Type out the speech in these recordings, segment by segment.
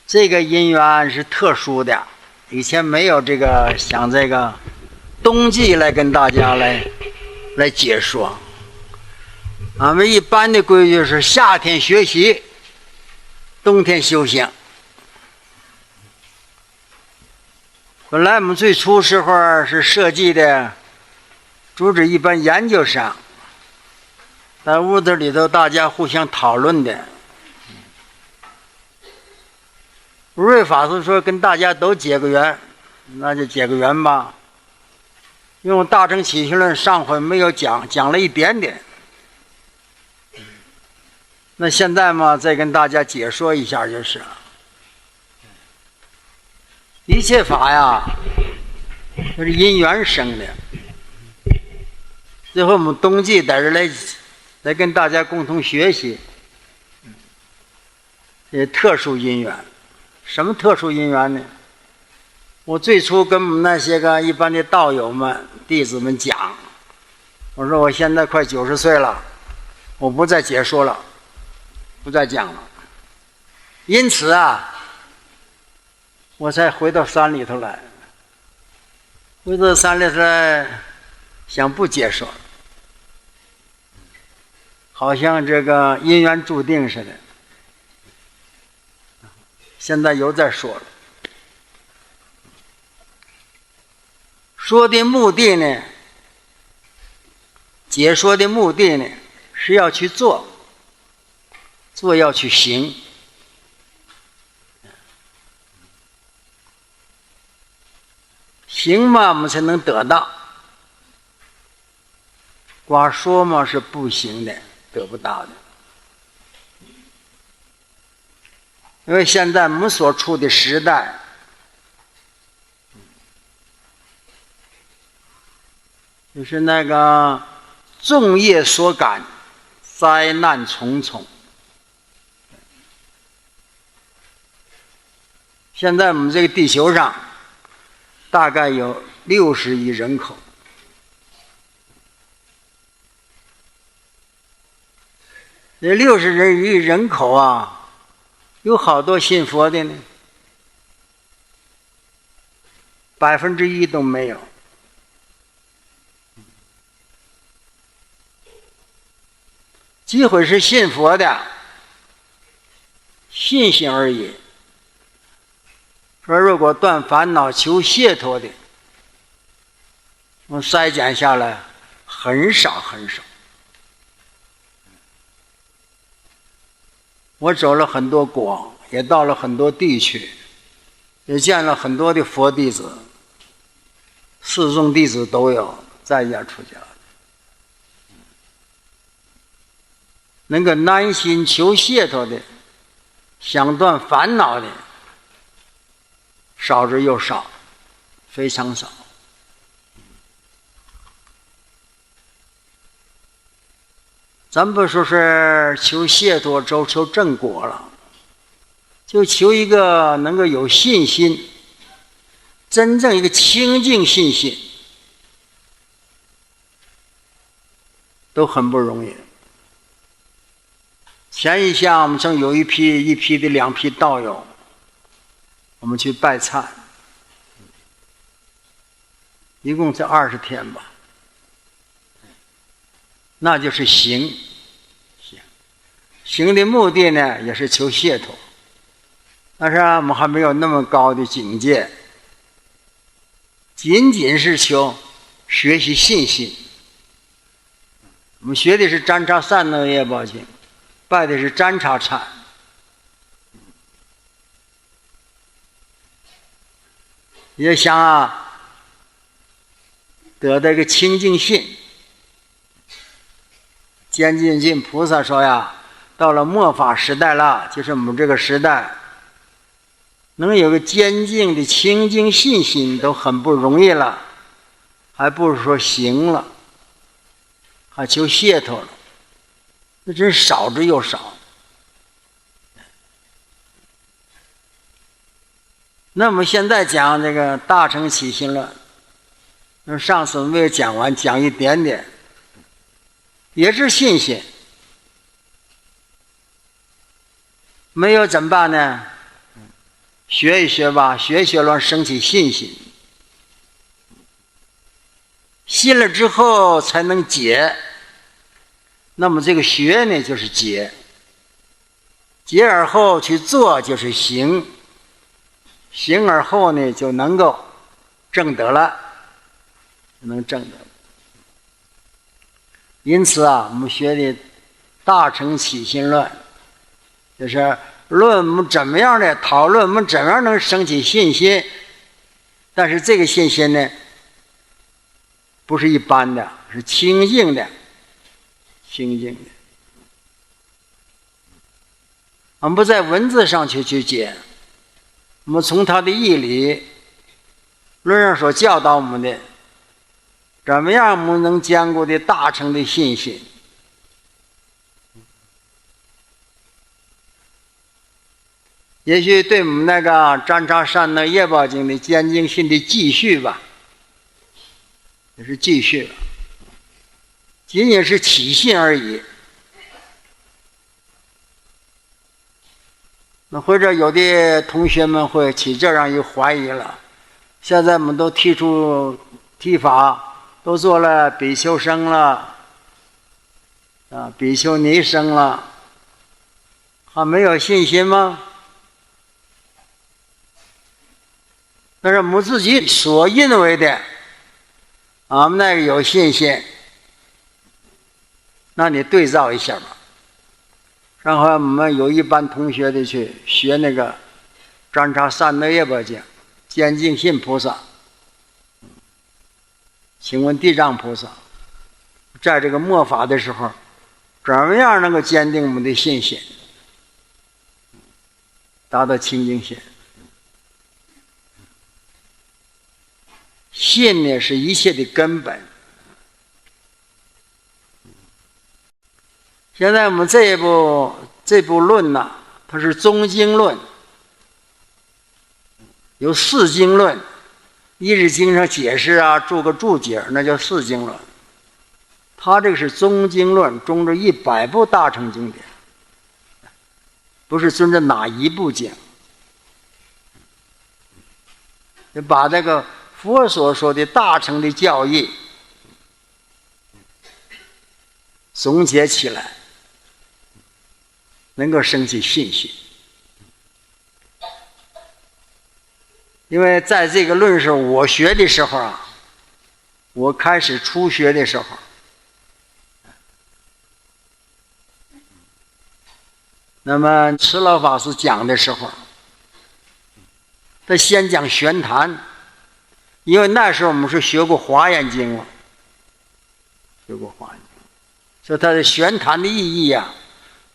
这个因缘是特殊的，以前没有这个想这个冬季来跟大家来解说。俺们一般的规矩是夏天学习，冬天修行。本来我们最初时候是设计的组织一般研究生，在屋子里头大家互相讨论的。如瑞法师说跟大家都结个缘，那就结个缘吧。用《大乘起信论》上回没有讲，讲了一点点。那现在嘛，再跟大家解说一下就是了。一切法呀，它是因缘生的。最后我们冬季在这来跟大家共同学习，这特殊因缘。什么特殊因缘呢？我最初跟我们那些个一般的道友们、弟子们讲，我说我现在快90岁了，我不再解说了，不再讲了。因此啊，我才回到山里头来。回到山里头来，想不解说了，好像这个因缘注定似的。现在又在说了，说的目的呢，解说的目的呢，是要去做，做要去行。行嘛，我们才能得到；光说嘛是不行的，得不到的。因为现在我们所处的时代，就是那个众业所感，灾难重重。现在我们这个地球上大概有60亿人口，这60亿人口啊，有好多信佛的呢，1%都没有。几乎是信佛的，信心而已。说如果断烦恼求解脱的，我筛减下来很少很少。我走了很多国，也到了很多地区，也见了很多的佛弟子，四众弟子都有，在家出家的。能够安心求解脱的，想断烦恼的，少之又少，非常少。咱不说是求解脱，求正果了，就求一个能够有信心，真正一个清净信心，都很不容易。前一项我们正有一批的2批道友，我们去拜忏，一共才20天吧。那就是行的目的呢，也是求解脱，但是我们还没有那么高的境界，仅仅是求学习信心。我们学的是占察善能业报经，拜的是占察禅。也想啊，得到一个清净心。坚进进菩萨说呀，到了末法时代了，就是我们这个时代，能有个坚净的清净信心都很不容易了，还不如说行了，还求解脱了，那真少之又少。那么现在讲这个大乘起信论，那上次没有讲完，讲一点点，也是信心。没有怎么办呢？学一学吧，学一学了升起信心，信了之后才能解。那么这个学呢，就是解，解而后去做就是行，行而后呢就能够证得了，能证得。因此啊，我们学的大乘起信论，就是论我们怎么样的讨论，我们怎么样能升起信心。但是这个信心呢，不是一般的，是清净的，清净的。我们不在文字上去解，我们从他的义理论上所教导我们的，怎么样我们能坚固的大乘的信心。也许对我们那个占察善那业报经的坚定信的继续吧，也是继续了，仅仅是起信而已。那或者有的同学们会起这样一怀疑了，现在我们都剃发，都做了比丘生了，比丘尼生了，还没有信心吗？那是我们自己所认为的，俺们那个有信心，那你对照一下吧。然后我们有一班同学的去学那个占察善那业报经，坚净信菩萨，请问地藏菩萨在这个末法的时候，怎么样能够坚定我们的信心，达到清净心？信呢是一切的根本。现在我们这部论呢，它是中经论，有四经论，一日经上解释啊，注个注解，那叫四经论。它这个是中经论，中着100部大乘经典，不是遵着哪一部经，就把这个佛所说的大乘的教义总结起来，能够升起信心。因为在这个论上我学的时候啊，我开始初学的时候，那么慈老法师讲的时候，他先讲玄坛，因为那时候我们是学过华严经了，学过华严经，所以他的玄坛的意义啊，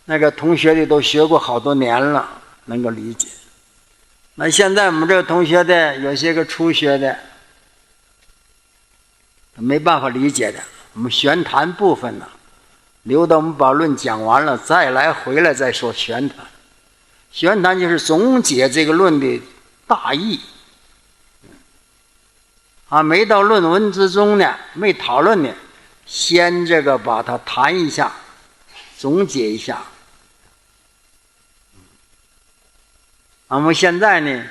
那个同学里都学过好多年了，能够理解。那现在我们这个同学的有些个初学的没办法理解的，我们玄坛部分呢，留到我们把论讲完了再来回来再说玄坛。玄坛就是总结这个论的大意啊，没到论文之中呢，没讨论呢，先这个把它谈一下，总结一下。我们现在呢，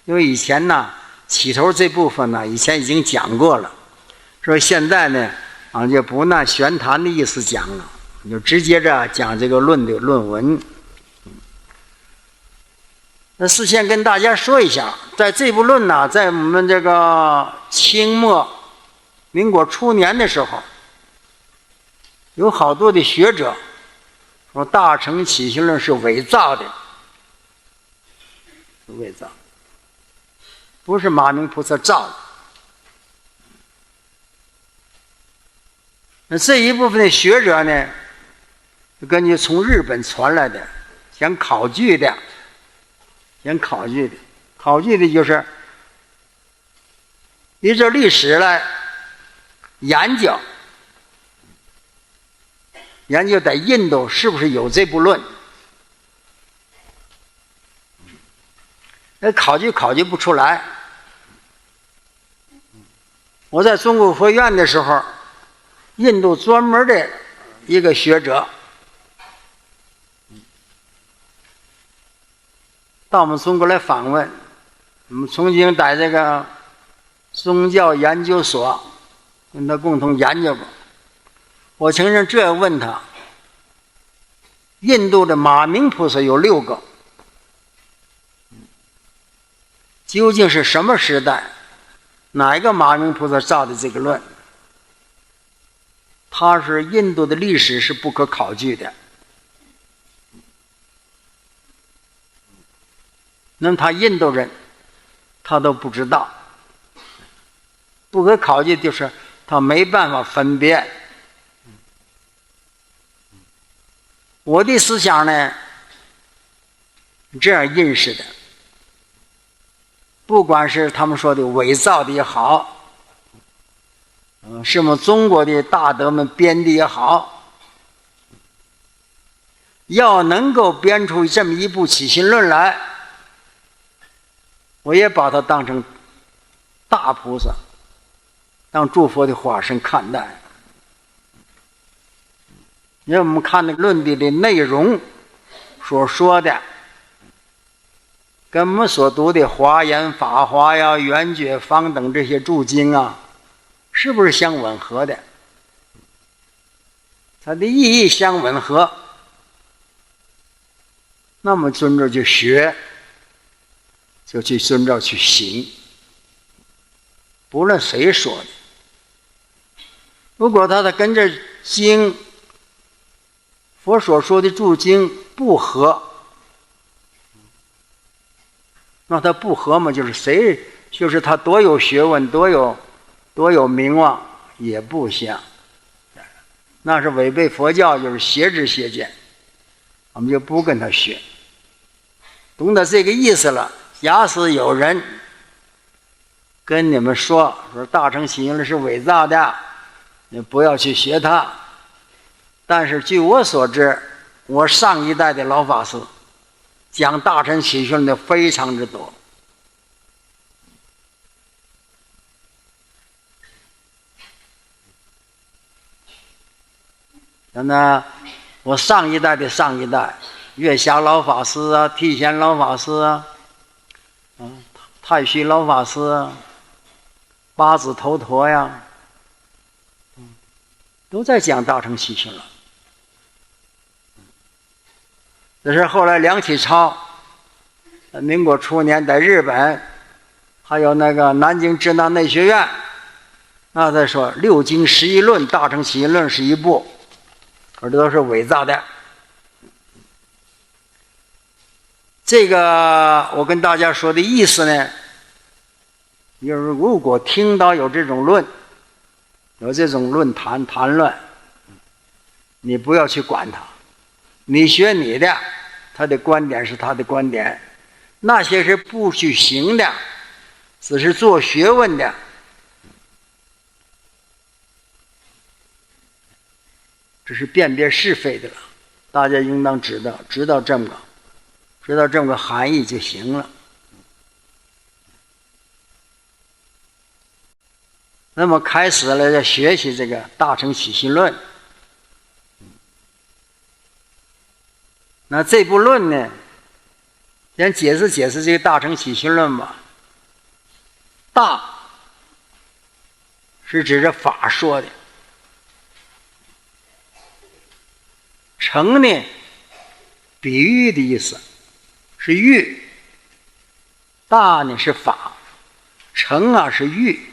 因为以前呢起头这部分呢以前已经讲过了，所以现在呢就不按玄坛的意思讲了，就直接着讲这个论的论文。那事先跟大家说一下，在这部论呢，在我们这个清末民国初年的时候，有好多的学者说大乘起信论是伪造的，是伪造，不是马明菩萨造的。那这一部分的学者呢，就根据从日本传来的，想考据的就是依照历史来研究在印度是不是有这部论。那考据不出来。我在中国佛院的时候，印度专门的一个学者到我们中国来访问，我们曾经在这个宗教研究所跟他共同研究过。我曾经这样问他，印度的马明菩萨有6个，究竟是什么时代，哪一个马明菩萨造的这个论？他是印度的历史是不可考据的，那么他印度人他都不知道，不可考据就是他没办法分辨。我的思想呢，这样认识的，不管是他们说的伪造的也好，是我们中国的大德们编的也好，要能够编出这么一部起信论来，我也把它当成大菩萨，当诸佛的化身看待。因为我们看那个论的内容所说的，跟我们所读的华严、法华呀、圆觉、方等这些注经啊，是不是相吻合的？它的意义相吻合，那么遵着去学，就去遵照去行，不论谁说的。如果他的跟着经佛所说的注经不合，那他不合嘛，就是谁，就是他多有学问，多有名望也不行，那是违背佛教，就是邪知邪见，我们就不跟他学。懂得这个意思了，假使有人跟你们说大乘起信论是伪造的，你不要去学他。但是据我所知，我上一代的老法师讲大乘起信论的非常之多。那我上一代的上一代，月霞老法师啊，剃贤老法师啊，太虚老法师啊，八字头陀呀，都在讲大乘起信论。这是后来梁启超民国初年在日本，还有那个南京支那内学院，那在说6经11论，大乘起信论是一部，而这都是伪造的。这个我跟大家说的意思呢，就是如果听到有这种论，有这种论坛谈论，你不要去管他，你学你的，他的观点是他的观点，那些是不去行的，只是做学问的，这是辨别是非的了。大家应当知道这么个含义就行了。那么开始了要学习这个大乘起信论。那这部论呢，先解释这个大乘起信论吧。大是指着法说的，乘呢比喻的意思，是喻，大呢是法，乘啊是喻。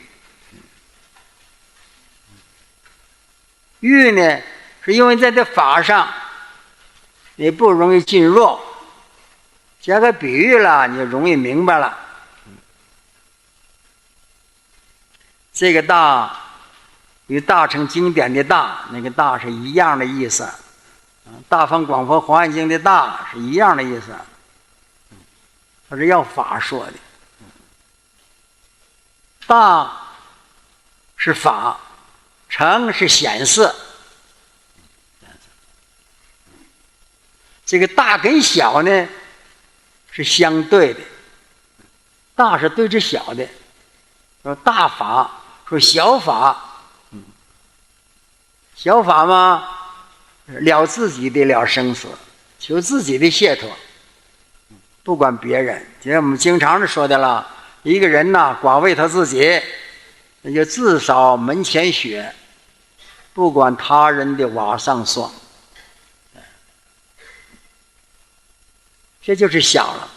喻呢是因为在这法上你不容易进入，加个比喻了，你就容易明白了。这个大与大乘经典的大，那个大是一样的意思。大方广佛华严经的大是一样的意思，它是要法说的。大是法，乘是显示。这个大跟小呢是相对的，大是对着小的，说大法，说小法，小法嘛，了自己的了生死，求自己的解脱，不管别人。就像我们经常说的了，一个人呐，光为他自己，那就自扫门前雪，不管他人的瓦上霜。这就是小了。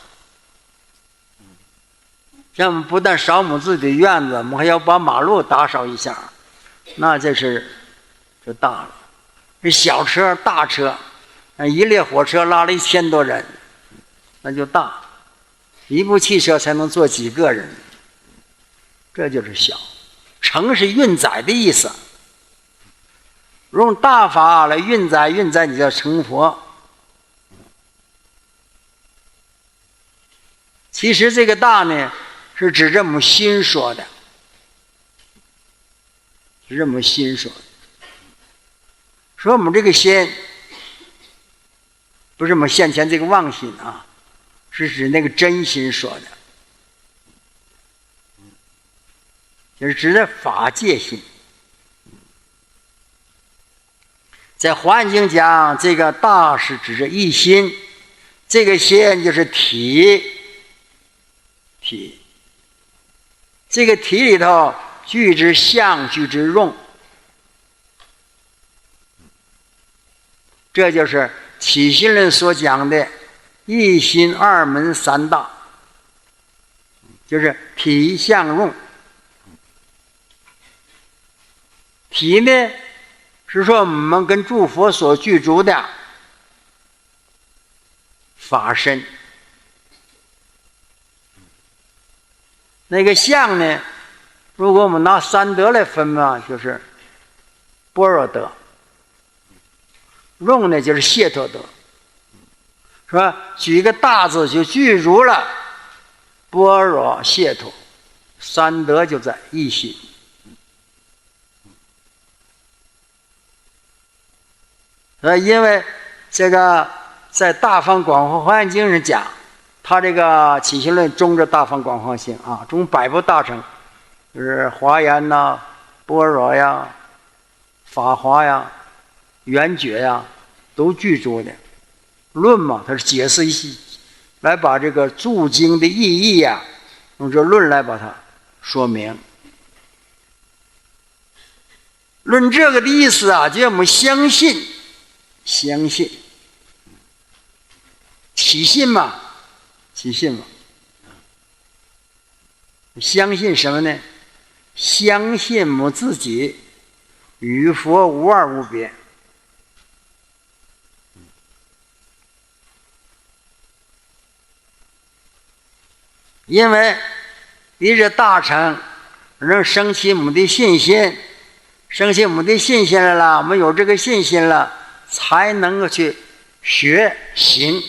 像我们不但扫我们自己的院子，我们还要把马路打扫一下，那就大了。这小车大车，一列火车拉了1000多人，那就大。一部汽车才能坐几个人，这就是小。承是运载的意思，用大法来运载，你叫成佛。其实这个大呢，是指着我们心说的，是这么心说的。说我们这个心，不是我们现前这个妄心啊，是指那个真心说的，就是指的法界心。在华严经讲，这个大是指着一心，这个心就是体，这个体里头具之相，具之用，这就是起信论所讲的一心二门三大，就是体相用。体呢，是说我们跟诸佛所具足的法身。那个相呢，如果我们拿三德来分嘛，就是般若德。用呢就是解脱德，是吧？举一个大字就具足了般若解脱三德，就在一心。因为这个在大方广佛华严经上讲，他这个起信论中着大方广佛性啊，中百部大乘，就是华严呐、般若呀、法华呀、圆觉呀，都具足的。论嘛，它是解释一些，来把这个注经的意义呀，用这论来把它说明。论这个的意思啊，就让我们相信，起信嘛，相信什么呢？相信我们自己与佛无二无别。因为离这大乘能升起我们的信心，来了，我们有这个信心了，才能够去学行。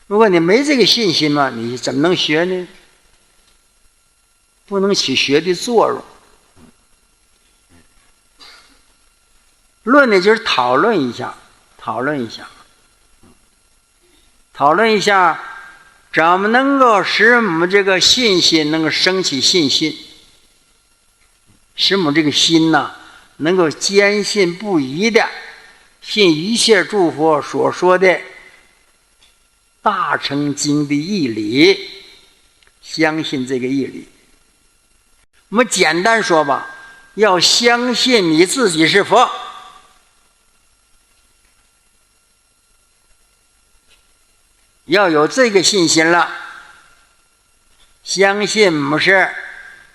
如果你没这个信心嘛，你怎么能学呢？不能起学的作用。论呢，就是讨论一下，怎么能够使我们这个信心能够升起信心，使我们这个心呢，能够坚信不疑的信一切诸佛所说的大乘经的义理，相信这个义理。我们简单说吧，要相信你自己是佛，要有这个信心了，相信我们是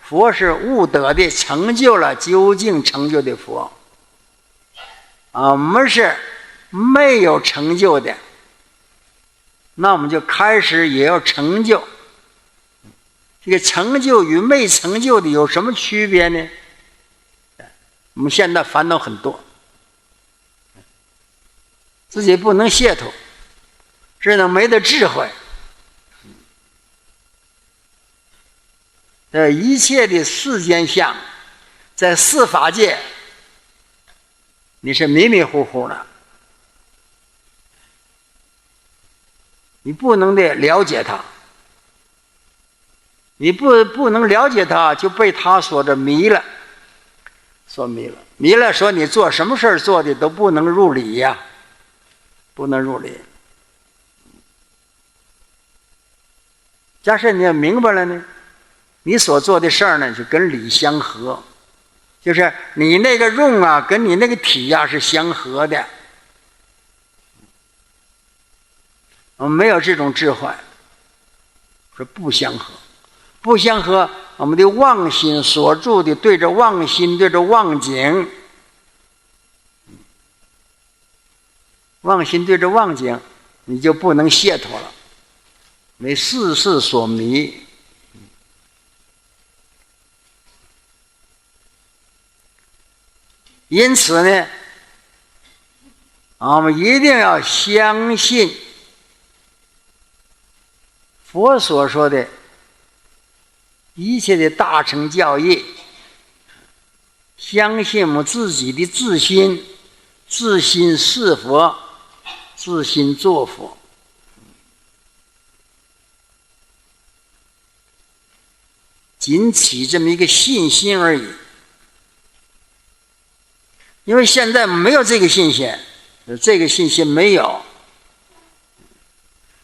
佛，是悟得的，成就了究竟成就的佛啊，我们是没有成就的，那我们就开始也要成就。这个成就与没成就的有什么区别呢？我们现在烦恼很多，自己不能解脱，只能没得智慧。一切的世间相，在四法界，你是迷迷糊糊的，你不能的了解它。你不能了解它，就被他所迷了，迷了，说你做什么事做的都不能入理呀，不能入理。假设你要明白了呢，你所做的事儿呢就跟理相合，就是你那个用啊跟你那个体呀是相合的。我们没有这种智慧，说不相合，不相合，我们的妄心所住的对着妄心，对着妄境，妄心对着妄境，你就不能解脱了，为世事所迷。因此呢，我们一定要相信佛所说的一切的大乘教义，相信我们自己的自心，自心是佛，自心作佛。仅起这么一个信心而已。因为现在没有这个信心，这个信心没有，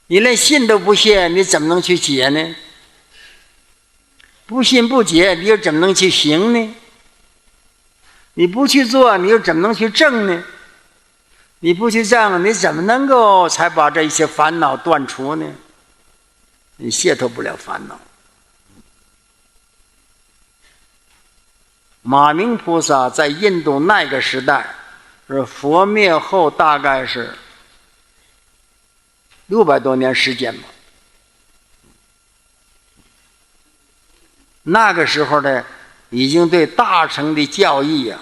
你连信都不信，你怎么能去解呢？不信不解，你又怎么能去行呢？你不去做，你又怎么能去证呢？你不去证，你怎么能够才把这一切烦恼断除呢？你解脱不了烦恼。马明菩萨在印度那个时代，是佛灭后大概是600多年时间吧。那个时候呢，已经对大乘的教义啊，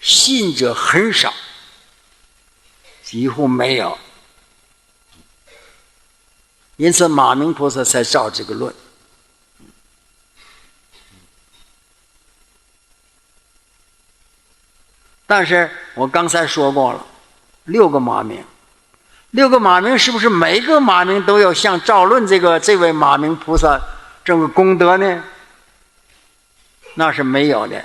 信者很少，几乎没有。因此马明菩萨才造这个论。但是我刚才说过了，6个马明，6个马明是不是每个马明都要像赵论这位马明菩萨这个功德呢？那是没有的。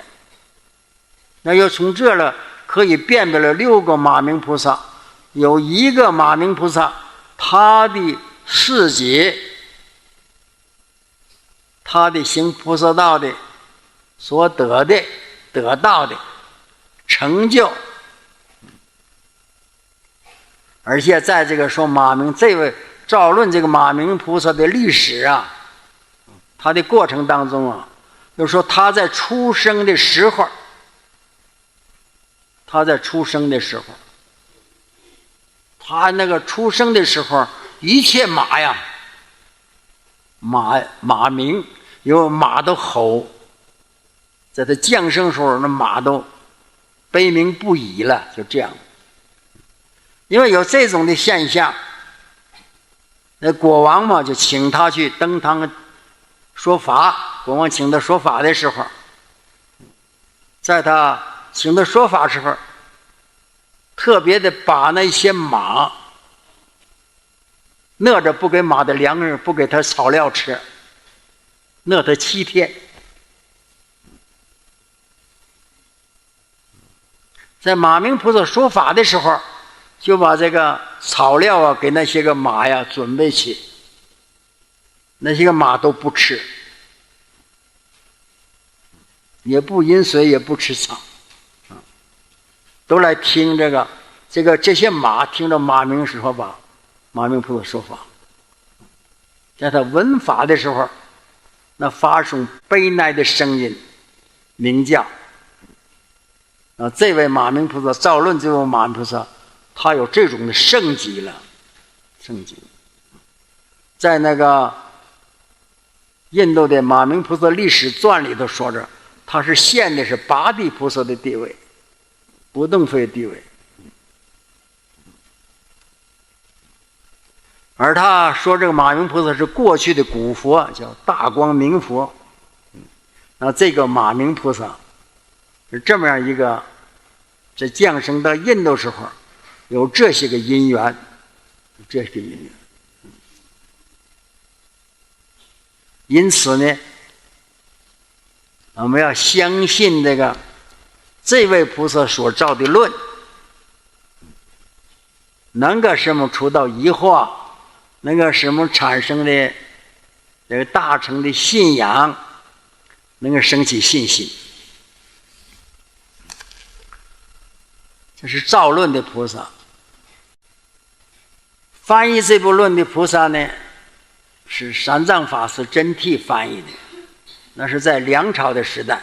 那要从这了可以辨别了6个马明菩萨，有一个马明菩萨，他的事迹，他的行菩萨道的所得的得到的成就，而且在这个说马明这位赵论这个马明菩萨的历史啊，他的过程当中啊，就说他在出生的时候，他那个出生的时候，一切马呀，马鸣，有马都吼，在他降生时候，那马都悲鸣不已了，就这样。因为有这种的现象，那国王嘛就请他去登堂说法。国王请他说法的时候，在他请他说法时候，特别的把那些马饿着不给马的粮食，不给他草料吃，饿他7天。在马明菩萨说法的时候，就把这个草料啊给那些个马呀准备起，那些个马都不吃，也不饮水，也不吃草，都来听这些马听着马明说法，马明菩萨说法。在他闻法的时候，那发出悲哀的声音，鸣叫。这位马明菩萨，赵论这位马明菩萨，他有这种的圣迹了，圣迹。在那个印度的马明菩萨历史传里头说着，他是现的是八地菩萨的地位，不动非地位。而他说这个马明菩萨是过去的古佛，叫大光明佛。那这个马明菩萨是这么样一个，在降生到印度时候有这些个因缘，因此呢，我们要相信这位菩萨所造的论，能够使我们除到疑惑，能够使我们产生的这个大乘的信仰，能够升起信心。这是造论的菩萨。翻译这部论的菩萨呢，是三藏法师真谛翻译的，那是在梁朝的时代，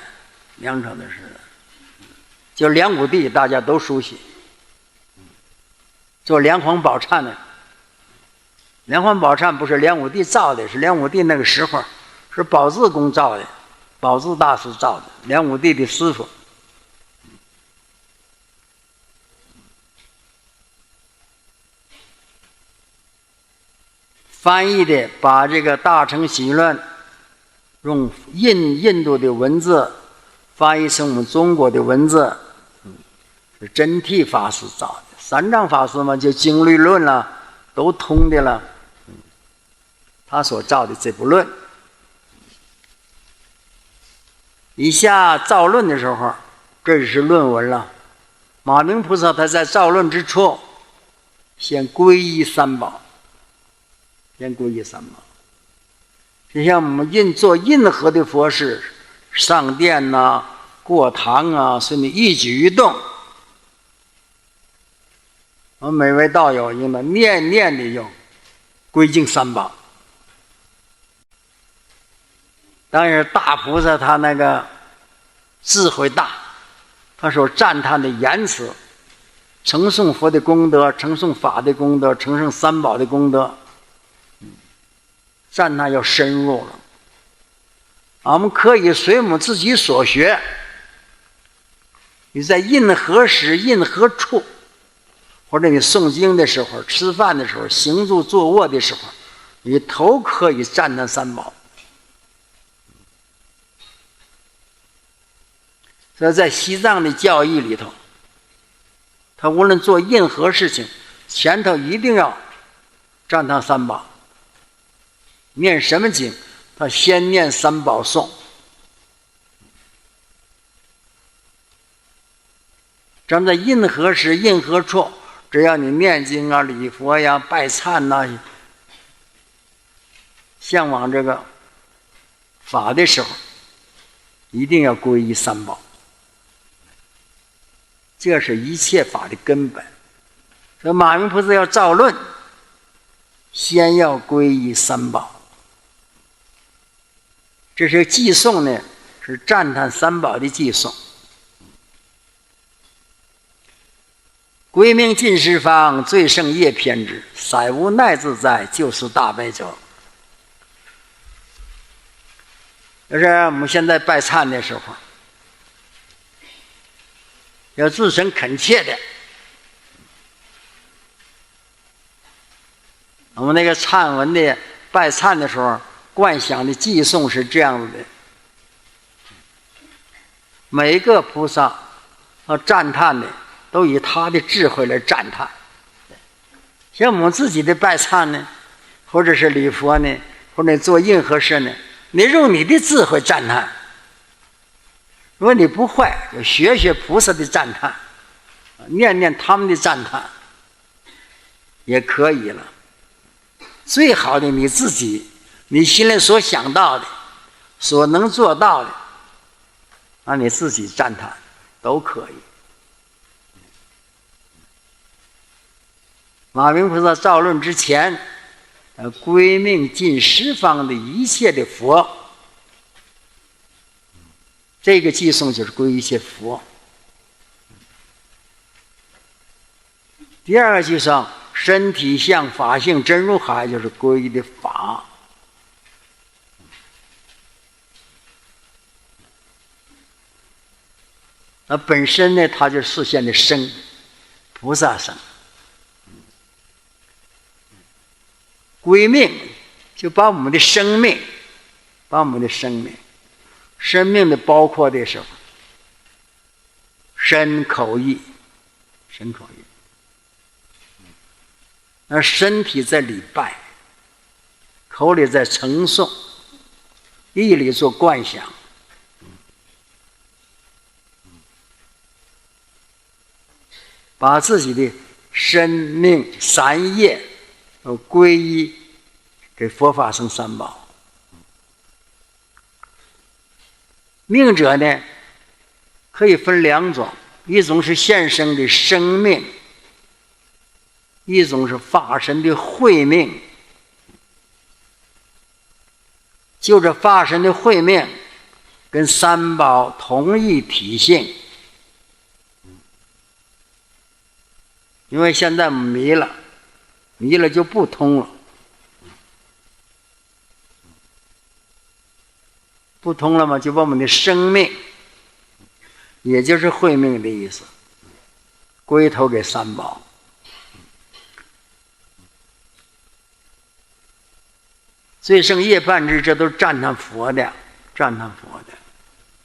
就梁武帝大家都熟悉。做梁皇宝忏的，梁皇宝忏不是梁武帝造的，是梁武帝那个时候是宝志公造的，宝志大师造的，梁武帝的师傅。翻译的把这个大乘习论用印度的文字翻译成我们中国的文字，是真谛法师造的。三藏法师嘛，就经律论了，都通的了。他所造的这部论，以下造论的时候，这是论文了。马明菩萨他在造论之初，先皈依三宝。就像我们做任何的佛事，上殿呐、过堂啊，甚至一举一动，我们每位道友应当念念的用归敬三宝。当然大菩萨他那个智慧大，他所赞叹的言辞，称颂佛的功德，称颂法的功德，称颂三宝的功德，赞叹要深入了。我们可以随我们自己所学，你在任何时任何处，或者你诵经的时候、吃饭的时候、行住坐卧的时候，你都可以赞叹三宝。所以在西藏的教义里头，他无论做任何事情，前头一定要赞叹三宝。念什么经，他先念三宝颂。咱们在任何时任何处，只要你念经啊、礼佛呀、拜忏呐、向往这个法的时候，一定要皈依三宝。这是一切法的根本。所以马明菩萨要造论，先要皈依三宝。这是偈颂呢，是赞叹三宝的偈颂。归命尽十方，最胜业偏执，塞无奈自在，就是大悲咒。就是我们现在拜忏的时候，要自诚恳切的。我们那个忏文的拜忏的时候，观想的偈颂是这样子的：每一个菩萨赞叹的，都以他的智慧来赞叹。像我们自己的拜忏呢，或者是礼佛呢，或者做任何事呢，你用你的智慧赞叹。如果你不会，就学学菩萨的赞叹，念念他们的赞叹也可以了。最好的你自己，你心里所想到的，所能做到的，你自己赞叹都可以。马明菩萨造论之前，归命尽十方的一切的佛，这个偈颂就是归一切佛。第二个偈颂，身体相法性真如海，就是归依的法。本身呢，它就示现的生，菩萨生。归命就把我们的生命，生命的包括的时候，身口意。那身体在礼拜，口里在称颂，意里做观想。把自己的生命三业归依给佛法僧三宝。命者呢，可以分两种，一种是现生的生命，一种是法身的慧命。就这法身的慧命跟三宝同一体性，因为现在迷了就不通了，不通了嘛，就把我们的生命，也就是慧命的意思，归投给三宝。最胜业半智，这都是赞叹佛的，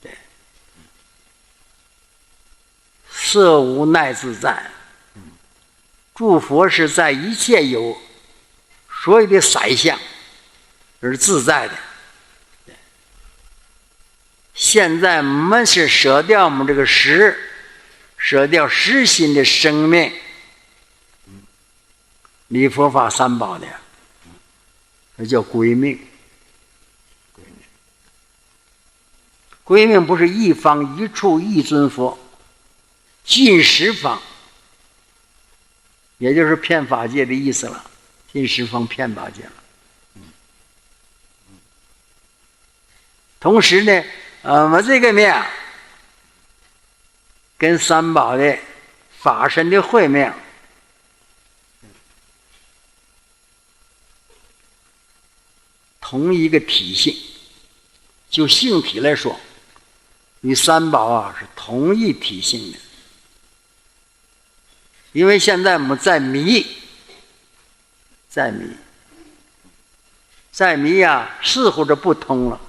对。色无奈自在，诸佛是在一切有所有的色相是自在的。现在我们是舍掉我们这个舍掉实心的生命，离佛法三宝的，那叫归命。归命不是一方一处一尊佛，尽十方，也就是遍法界的意思了，尽十方遍法界了。同时呢，我们这个命跟三宝的法身的慧命同一个体性，就性体来说，与三宝啊是同一体性的。因为现在我们在迷呀，似乎这不通了，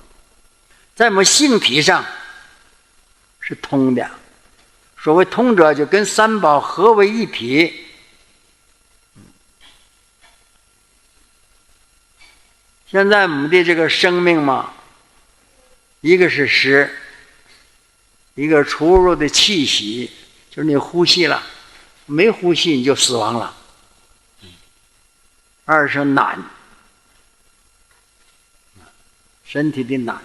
在我们性体上是通的。所谓通者，就跟三宝合为一体。现在我们的这个生命嘛，一个是识，一个出入的气息，就是你呼吸了，没呼吸你就死亡了。二是难，身体的难，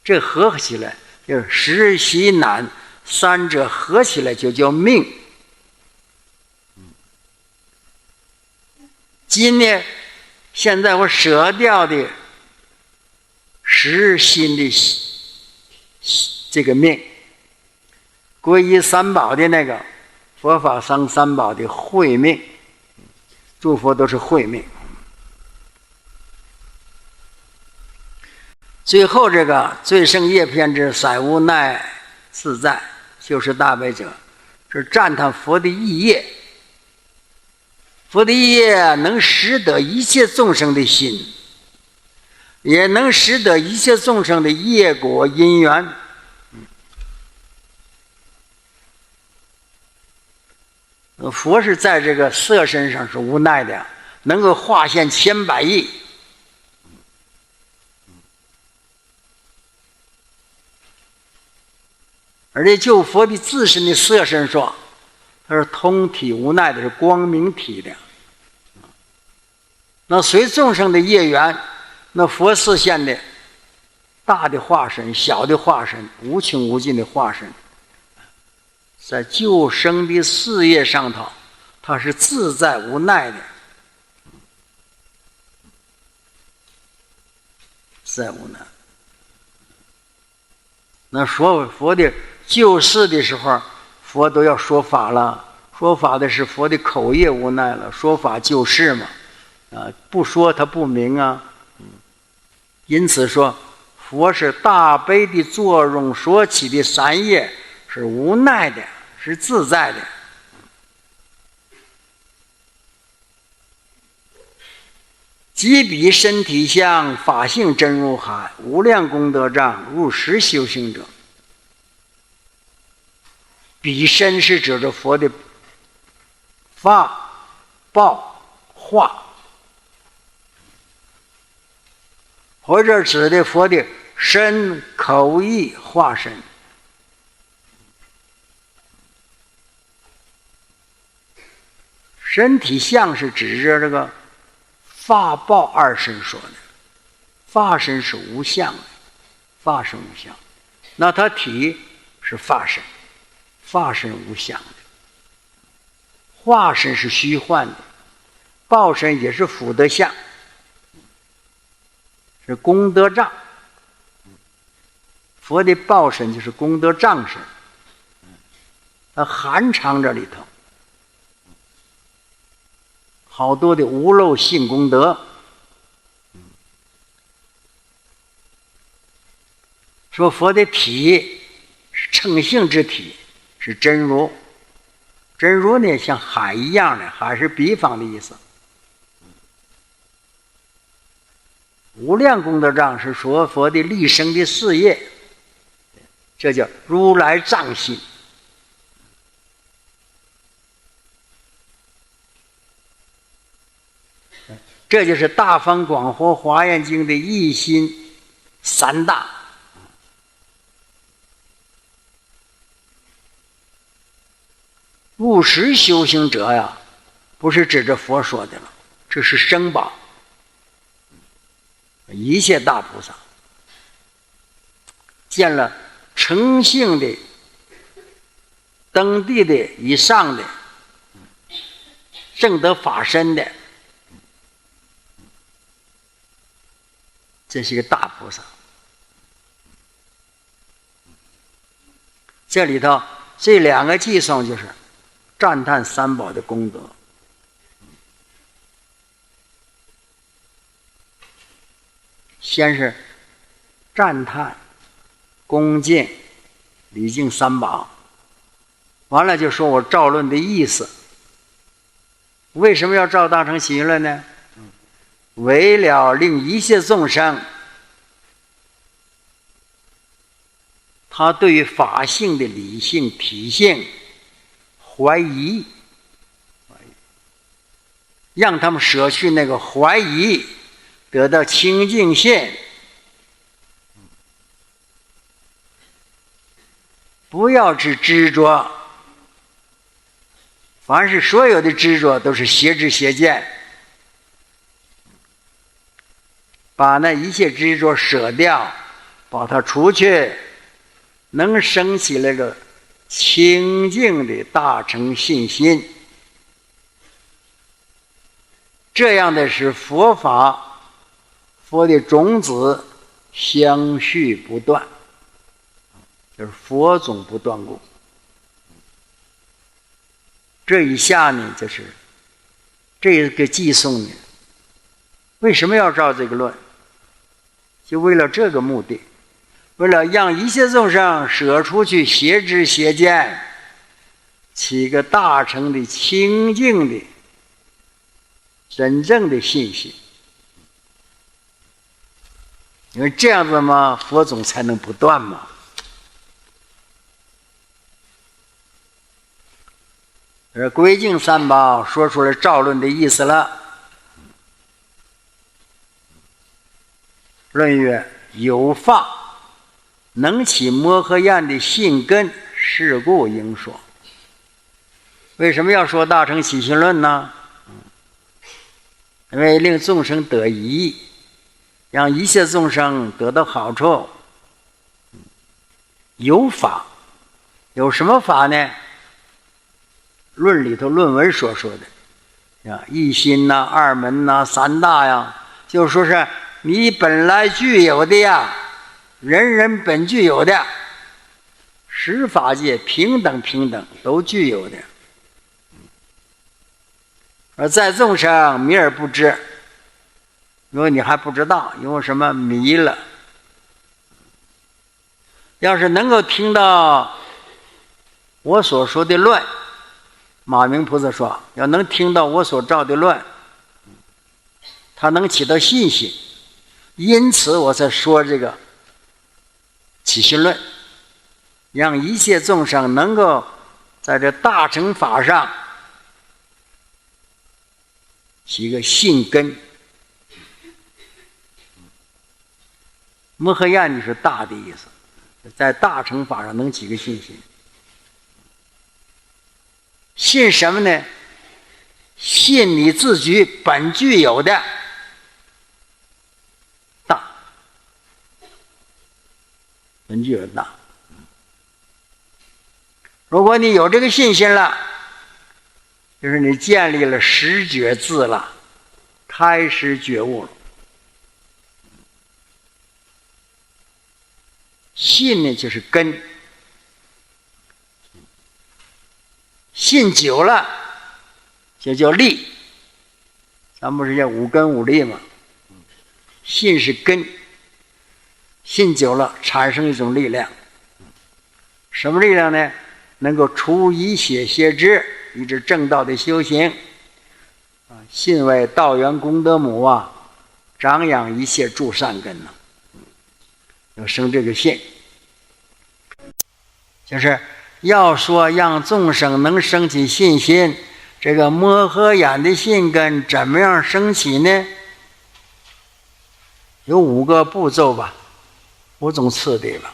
这合起来就是识息难，三者合起来就叫命。今天现在我舍掉的实心的这个命，皈依三宝的那个佛法僧三宝的慧命，诸佛都是慧命。最后这个最胜业偏之散无奈自在，就是大悲者，是赞叹佛的意业。佛的意业能识得一切众生的心，也能识得一切众生的业果因缘。佛是在这个色身上是无奈的，能够化现千百亿。而且就佛的自身的色身说，它是通体无奈的，是光明体的。那随众生的业缘，那佛示现的大的化身、小的化身、无穷无尽的化身，在救生的事业上头，它是自在无奈的，自在无奈。那佛的救世的时候，佛都要说法了，说法的是佛的口业无奈了，说法救世嘛，不说他不明啊。因此说，佛是大悲的作用所起的三业是无奈的，是自在的。即彼身体相，法性真如海，无量功德障，入实修行者。彼身是指着佛的法、报、化，或者指的佛的身、口、意、化身。身体相是指着这个法报二身说的，法身是无相的，法身无相，那它体是法身，法身无相的，化身是虚幻的，报身也是福德相，是功德障。佛的报身就是功德障身，它含藏这里头好多的无漏性功德。说佛的体是称性之体，是真如。真如呢，像海一样的，海是比方的意思。无量功德障是说佛的立生的事业，这叫如来藏心。这就是大方广佛华严经的一心三大。务实修行者呀，不是指着佛说的了，这是生宝。一切大菩萨见了成性的、登地的以上的、证得法身的，这是一个大菩萨。这里头这两个寄送就是赞叹三宝的功德。先是赞叹、恭敬、礼敬三宝，完了就说我照论的意思。为什么要照大乘起信论呢？为了令一切众生，他对于法性的理性体性怀疑，让他们舍去那个怀疑，得到清净心。不要去执着，凡是所有的执着都是邪知邪见，把那一切执着舍掉，把它除去，能升起那个清净的大乘信心。这样的是佛法，佛的种子相续不断，就是佛种不断故。这一下呢，就是这个寄送呢，为什么要照这个论？就为了这个目的，为了让一切众生舍出去邪知邪见，起一个大乘的清净的真正的信心。因为这样子嘛，佛种才能不断嘛。而归敬三宝说出了照论的意思了。论曰：有法能起摩诃焰的信根，是故应说。为什么要说大乘起信论呢？因为令众生得益，让一切众生得到好处。有法，有什么法呢？论里头论文所说的一心呐、二门呐、三大呀，就说是你本来具有的呀，人人本具有的，十法界平等都具有的。而在众生迷而不知，因为你还不知道，因为什么迷了。要是能够听到我所说的论，马明菩萨说，要能听到我所照的论，他能起到信心，因此我才说这个起信论，让一切众生能够在这大乘法上起一个信根。摩诃焰就是大的意思，在大乘法上能起个信心。信什么呢？信你自己本具有的本具有大。如果你有这个信心了，就是你建立了十觉字了，开始觉悟了。信呢就是根，信久了就叫力。咱不是叫五根五力吗？信是根，信久了产生一种力量。什么力量呢？能够除一切邪知，以致正道的修行。信为道源功德母啊，长养一切诸善根呢。要生这个信，就是要说让众生能生起信心，这个摩诃眼的信根怎么样升起呢？有5个步骤吧，5种次第吧，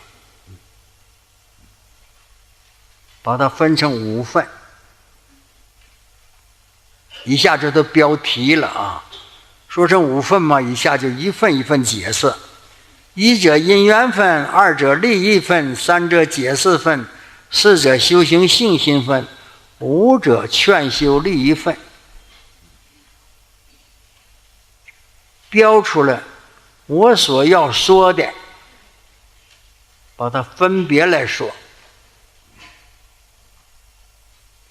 把它分成5份，一下这都标题了啊。说成5份嘛，以下就一份一份解释。1者因缘分，2者利益分，3者解释分，4者修行信心分，5者劝修利益分。标出了我所要说的，把它分别来说，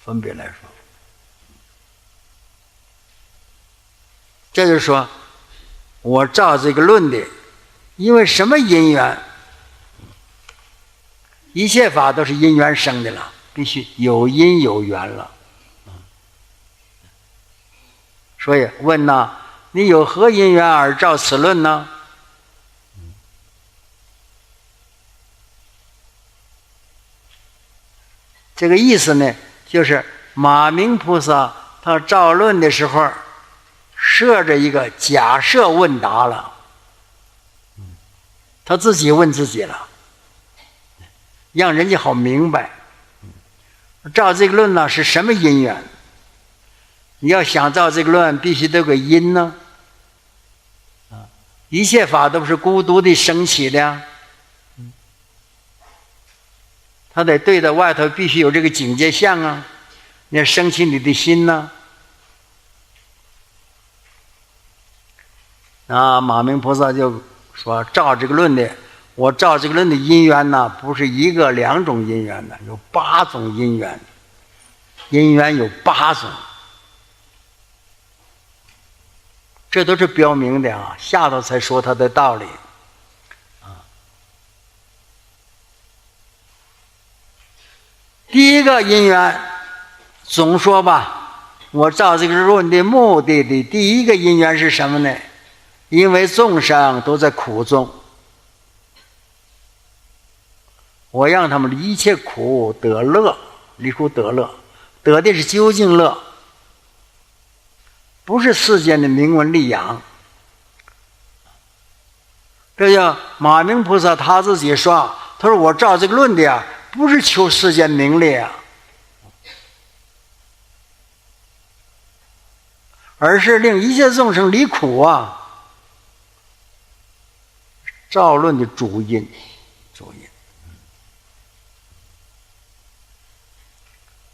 分别来说。这就是说，我照这个论的，因为什么因缘？一切法都是因缘生的了，必须有因有缘了。所以问呐，你有何因缘而照此论呢？这个意思呢，就是马明菩萨他照论的时候，设着一个假设问答了。他自己问自己了，让人家好明白。照这个论呢是什么因缘？你要想照这个论，必须得有个因呢。一切法都不是孤独的升起的呀。他得对着外头必须有这个境界相啊，你要升起你的心呢。马明菩萨就说照这个论的，我照这个论的因缘呢，不是1个2种因缘的，有8种因缘，因缘有8种，这都是标明的啊，下头才说它的道理啊。第一个因缘，总说吧，我照这个论的目的的第一个因缘是什么呢？因为众生都在苦中，我让他们离一切苦得乐，离苦得乐，得的是究竟乐，不是世间的名闻利养。这叫马明菩萨他自己说，他说我照这个论的呀，不是求世间名利啊，而是令一切众生离苦啊。照论的主因，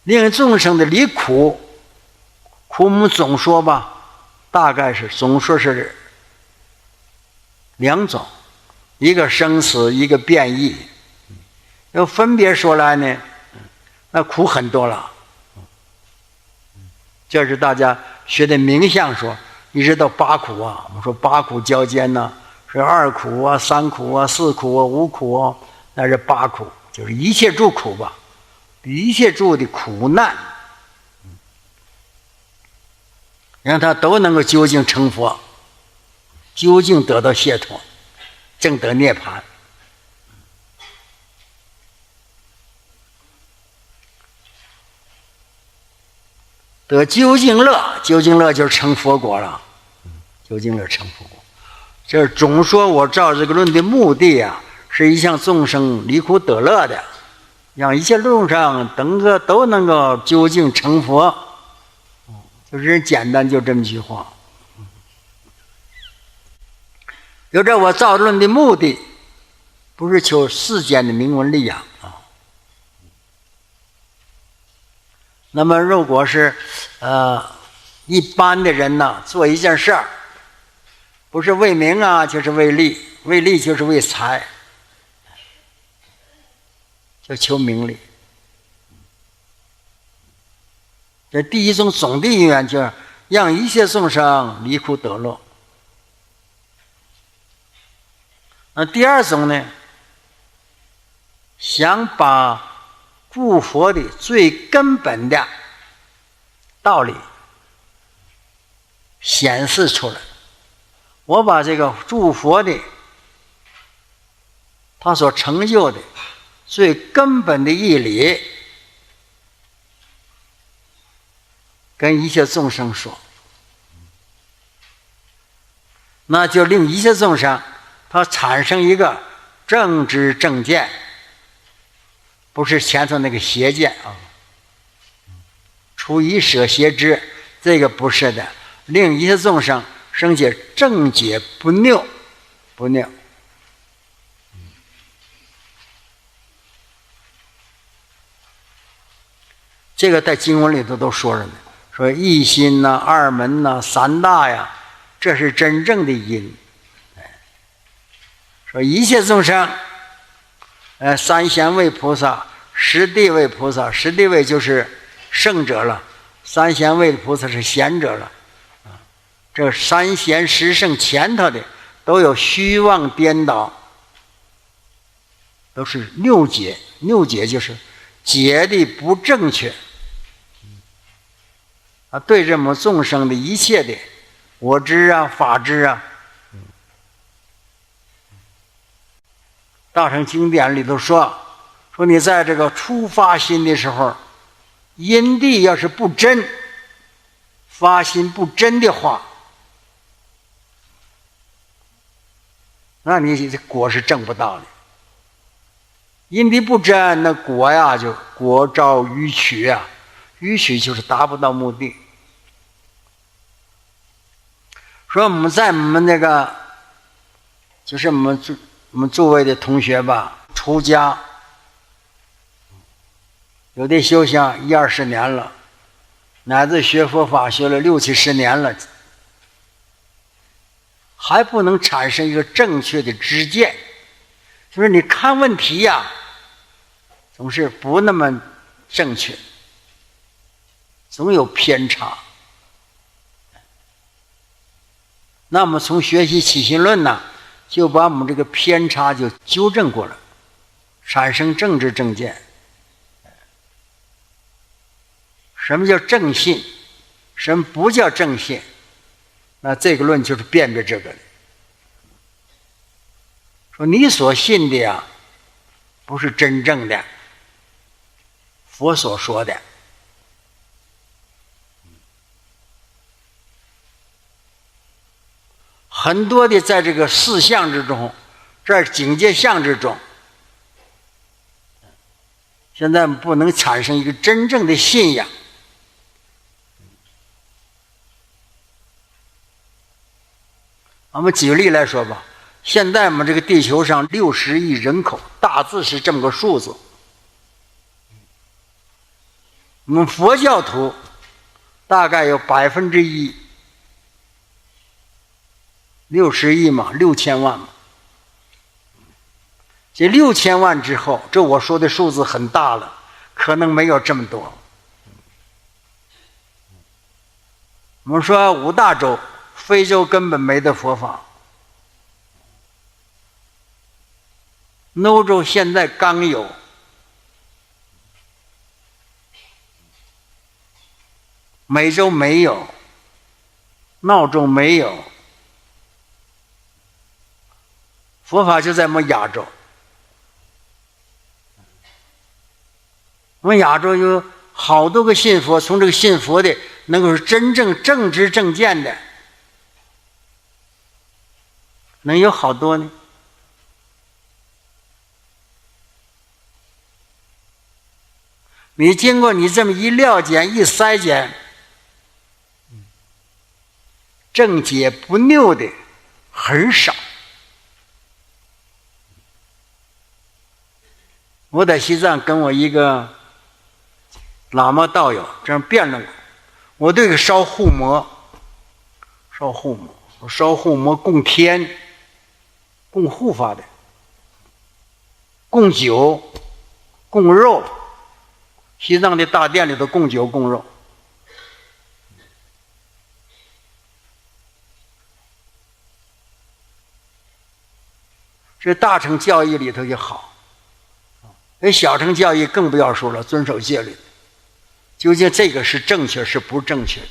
令众生的离苦，苦我们总说吧，大概是总说是2种，一个生死，一个变异。要分别说来呢，那苦很多了。这是大家学的冥想说，一直到8苦啊，我们说8苦交间呢。是2苦啊，3苦啊，4苦啊，5苦啊，那是8苦，就是一切诸苦吧，一切诸的苦难，让他都能够究竟成佛，究竟得到解脱，证得涅槃。得究竟乐，究竟乐就是成佛果了，究竟乐成佛果。这总说我照这个论的目的啊，是一向众生离苦得乐的，让一切众生都能够究竟成佛，就是简单就这么句话。有这我照论的目的，不是求世间的名闻利养啊。那么如果是一般的人呢，做一件事儿，不是为名啊，就是为利，为利就是为财，就求名利。这第一种总的因缘就是让一切众生离苦得乐。那第二种呢，想把诸佛的最根本的道理显示出来。我把这个诸佛的他所成就的最根本的义理跟一切众生说，那就令一切众生他产生一个正知正见，不是前头那个邪见啊，除以舍邪知，这个不是的，令一切众生生起正解不拗，不拗。这个在经文里头都说着呢，说一心呐、二门呐、三大呀，这是真正的因。说一切众生，三贤位菩萨、十地位菩萨，十地位就是圣者了，三贤位菩萨是贤者了。这三贤十圣前头的都有虚妄颠倒，都是拗解，拗解就是解的不正确。对这么众生的一切的我知啊、法知啊，大乘经典里头说你在这个初发心的时候，因地要是不真，发心不真的话，那你这果是证不到的。因地不真，那果呀就果招迂曲啊，迂曲就是达不到目的。说我们那个，就是我们诸位的同学吧，出家，有的修行10-20年了，乃至学佛法学了60-70年了，还不能产生一个正确的知见，就是你看问题呀，总是不那么正确，总有偏差。那么从学习起信论呢，就把我们这个偏差就纠正过来，产生正知正见。什么叫正信？什么不叫正信？那这个论就是辨别这个的。说你所信的呀，不是真正的佛所说的。很多的在这个四相之中，这境界相之中，现在不能产生一个真正的信仰。我们举例来说吧，现在我们这个地球上60亿人口，大致是这么个数字。我们佛教徒大概有1%。60亿嘛，6000万嘛。这6000万之后，这我说的数字很大了，可能没有这么多。我们说5大洲，非洲根本没得佛法，欧洲现在刚有，美洲没有，澳洲没有。佛法就在我们亚洲，我们亚洲有好多个信佛，从这个信佛的能够是真正正知正见的，能有好多呢。你经过你这么一料检一筛检，正解不拗的很少。我在西藏跟我一个喇嘛道友这样辩论过，我对烧护摩，我烧护摩供天，供护法的，供酒，供肉，西藏的大殿里头供酒供肉。这大乘教义里头也好，那小乘教义更不要说了，遵守戒律。究竟这个是正确是不正确的？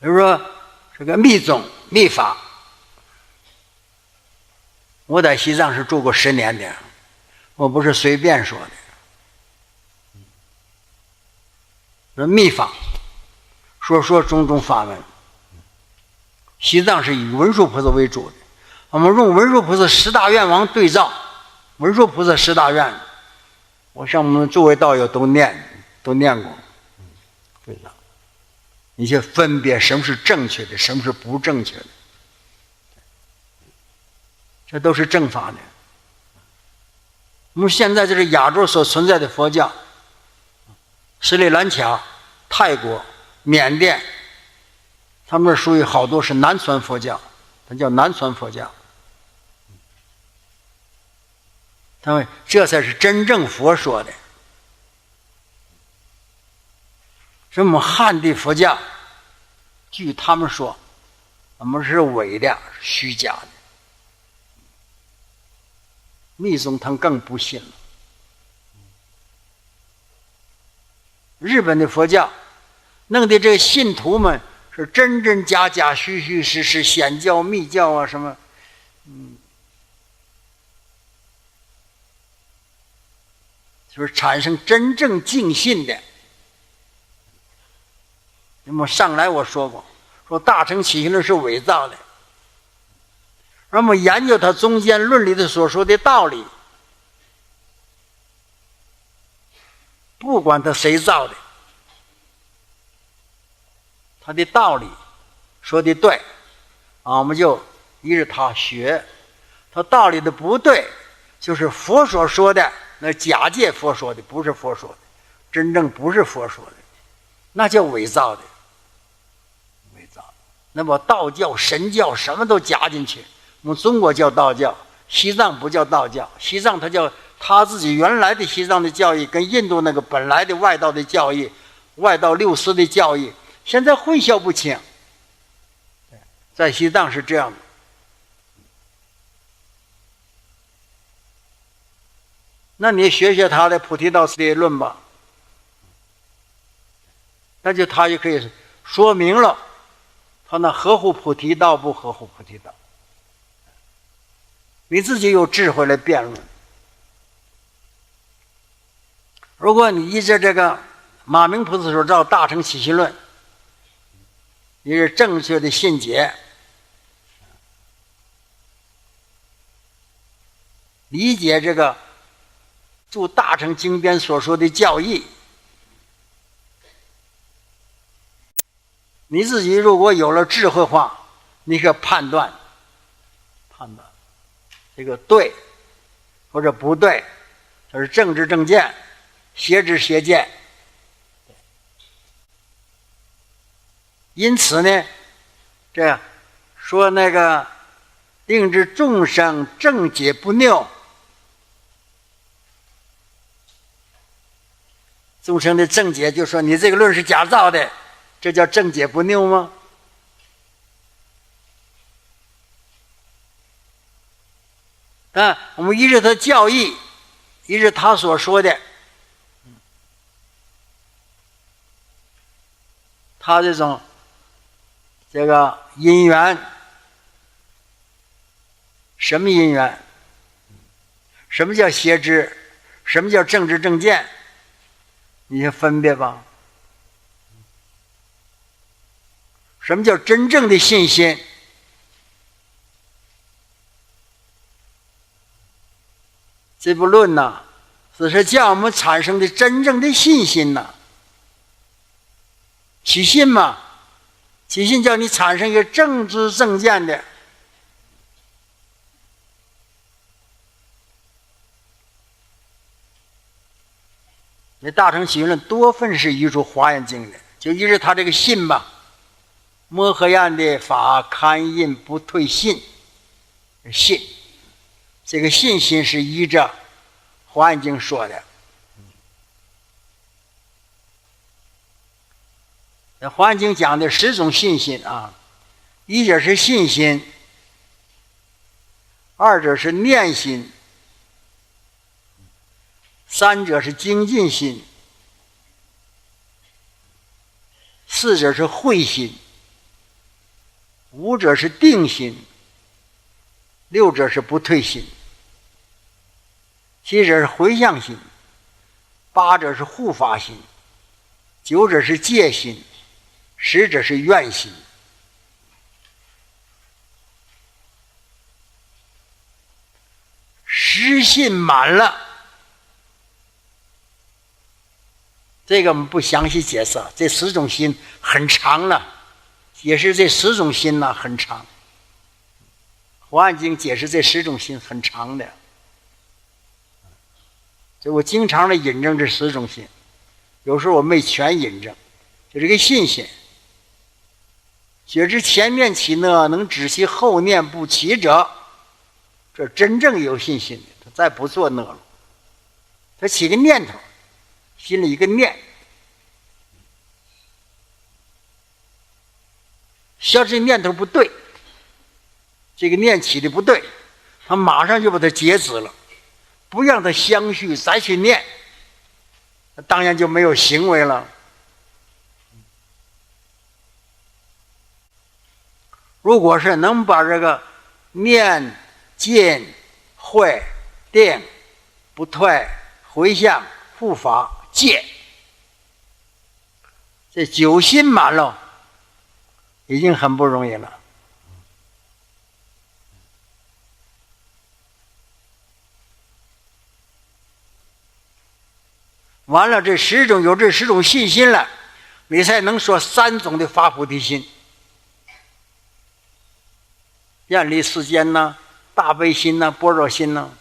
比如说这个密宗密法，我在西藏是住过10年的，我不是随便说的。说密法，说种种法门。西藏是以文殊菩萨为主的，我们用文殊菩萨10大愿王对照，文殊菩萨10大愿，我向我们诸位道友都念过，对照，你去分别什么是正确的，什么是不正确的，这都是正法的。我们现在这是亚洲所存在的佛教，斯里兰卡、泰国、缅甸。他们属于好多是南传佛教，它叫南传佛教。他们这才是真正佛说的。什么汉地佛教，据他们说，我们是伪的，虚假的。密宗他们更不信了。日本的佛教，弄的这个信徒们。是真真假假、虚虚实实、显教、密教啊，什么，就是产生真正敬信的。那么上来我说过，说大乘起信论是伪造的，那么研究它中间论里的所说的道理，不管它谁造的。他的道理说的对啊，我们就依着他学；他道理的不对，就是佛所说的，那假借佛说的，不是佛说的，真正不是佛说的，那叫伪造的。那么道教、神教什么都加进去。我们中国叫道教，西藏不叫道教，西藏它叫他自己原来的西藏的教义，跟印度那个本来的外道的教义、外道六师的教义。现在混淆不清，在西藏是这样的。那你学他的菩提道次第论吧，那就他就可以说明了，他那合乎菩提道不合乎菩提道，你自己有智慧来辩论。如果你依着这个马明菩萨所造大乘起信论，你是正确的信解，理解这个诸大乘经典所说的教义，你自己如果有了智慧化，你可判断这个对或者不对，这是正知正见，邪知邪见。因此呢，这说那个令知众生正解不谬，众生的正解就说你这个论是假造的，这叫正解不谬吗？但我们依着他教义，依着他所说的，他这种这个因缘，什么因缘？什么叫邪知？什么叫正知正见？你先分别吧。什么叫真正的信心？这部论呢，是叫我们产生的真正的信心呢。起信嘛，起信叫你产生一个正知正见的那大乘起论多份是依出《华严经》的，就依着他这个信吧。摩诃yan的法堪印不退信，信，这个信心是依着《华严经》说的。《华严经》讲的10种信心啊，一者是信心，二者是念心，三者是精进心，四者是慧心，五者是定心，六者是不退心，七者是回向心，八者是护法心，九者是戒心，10者是愿心。10信满了，这个我们不详细解释，这10种心很长了，解释这10种心呢很长。华严经解释这10种心很长的，所以我经常的引证这10种心，有时候我没全引证，就这个信心。觉知前面起呢，能止其后念不起者，这真正有信心的，他再不做呢了，他起个念头，心里一个念，要是念头不对，这个念起的不对，他马上就把它截止了，不让它相续再去念，当然就没有行为了。如果是能把这个念、进、慧、定、不退、回向、护法、戒，这9心满了，已经很不容易了。完了，这10种有这10种信心了，你才能说3种的发菩提心。愿力世间呢，大悲心呢，般若心呢，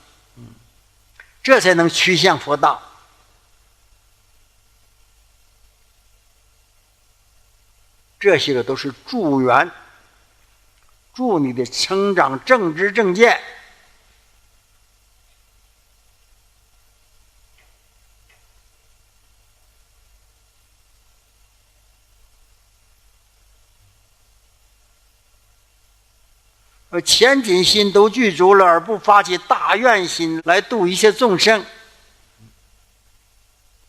这才能趋向佛道。这些个都是助缘，助你的成长正知正见。前景心都具足了，而不发起大愿心来度一切众生，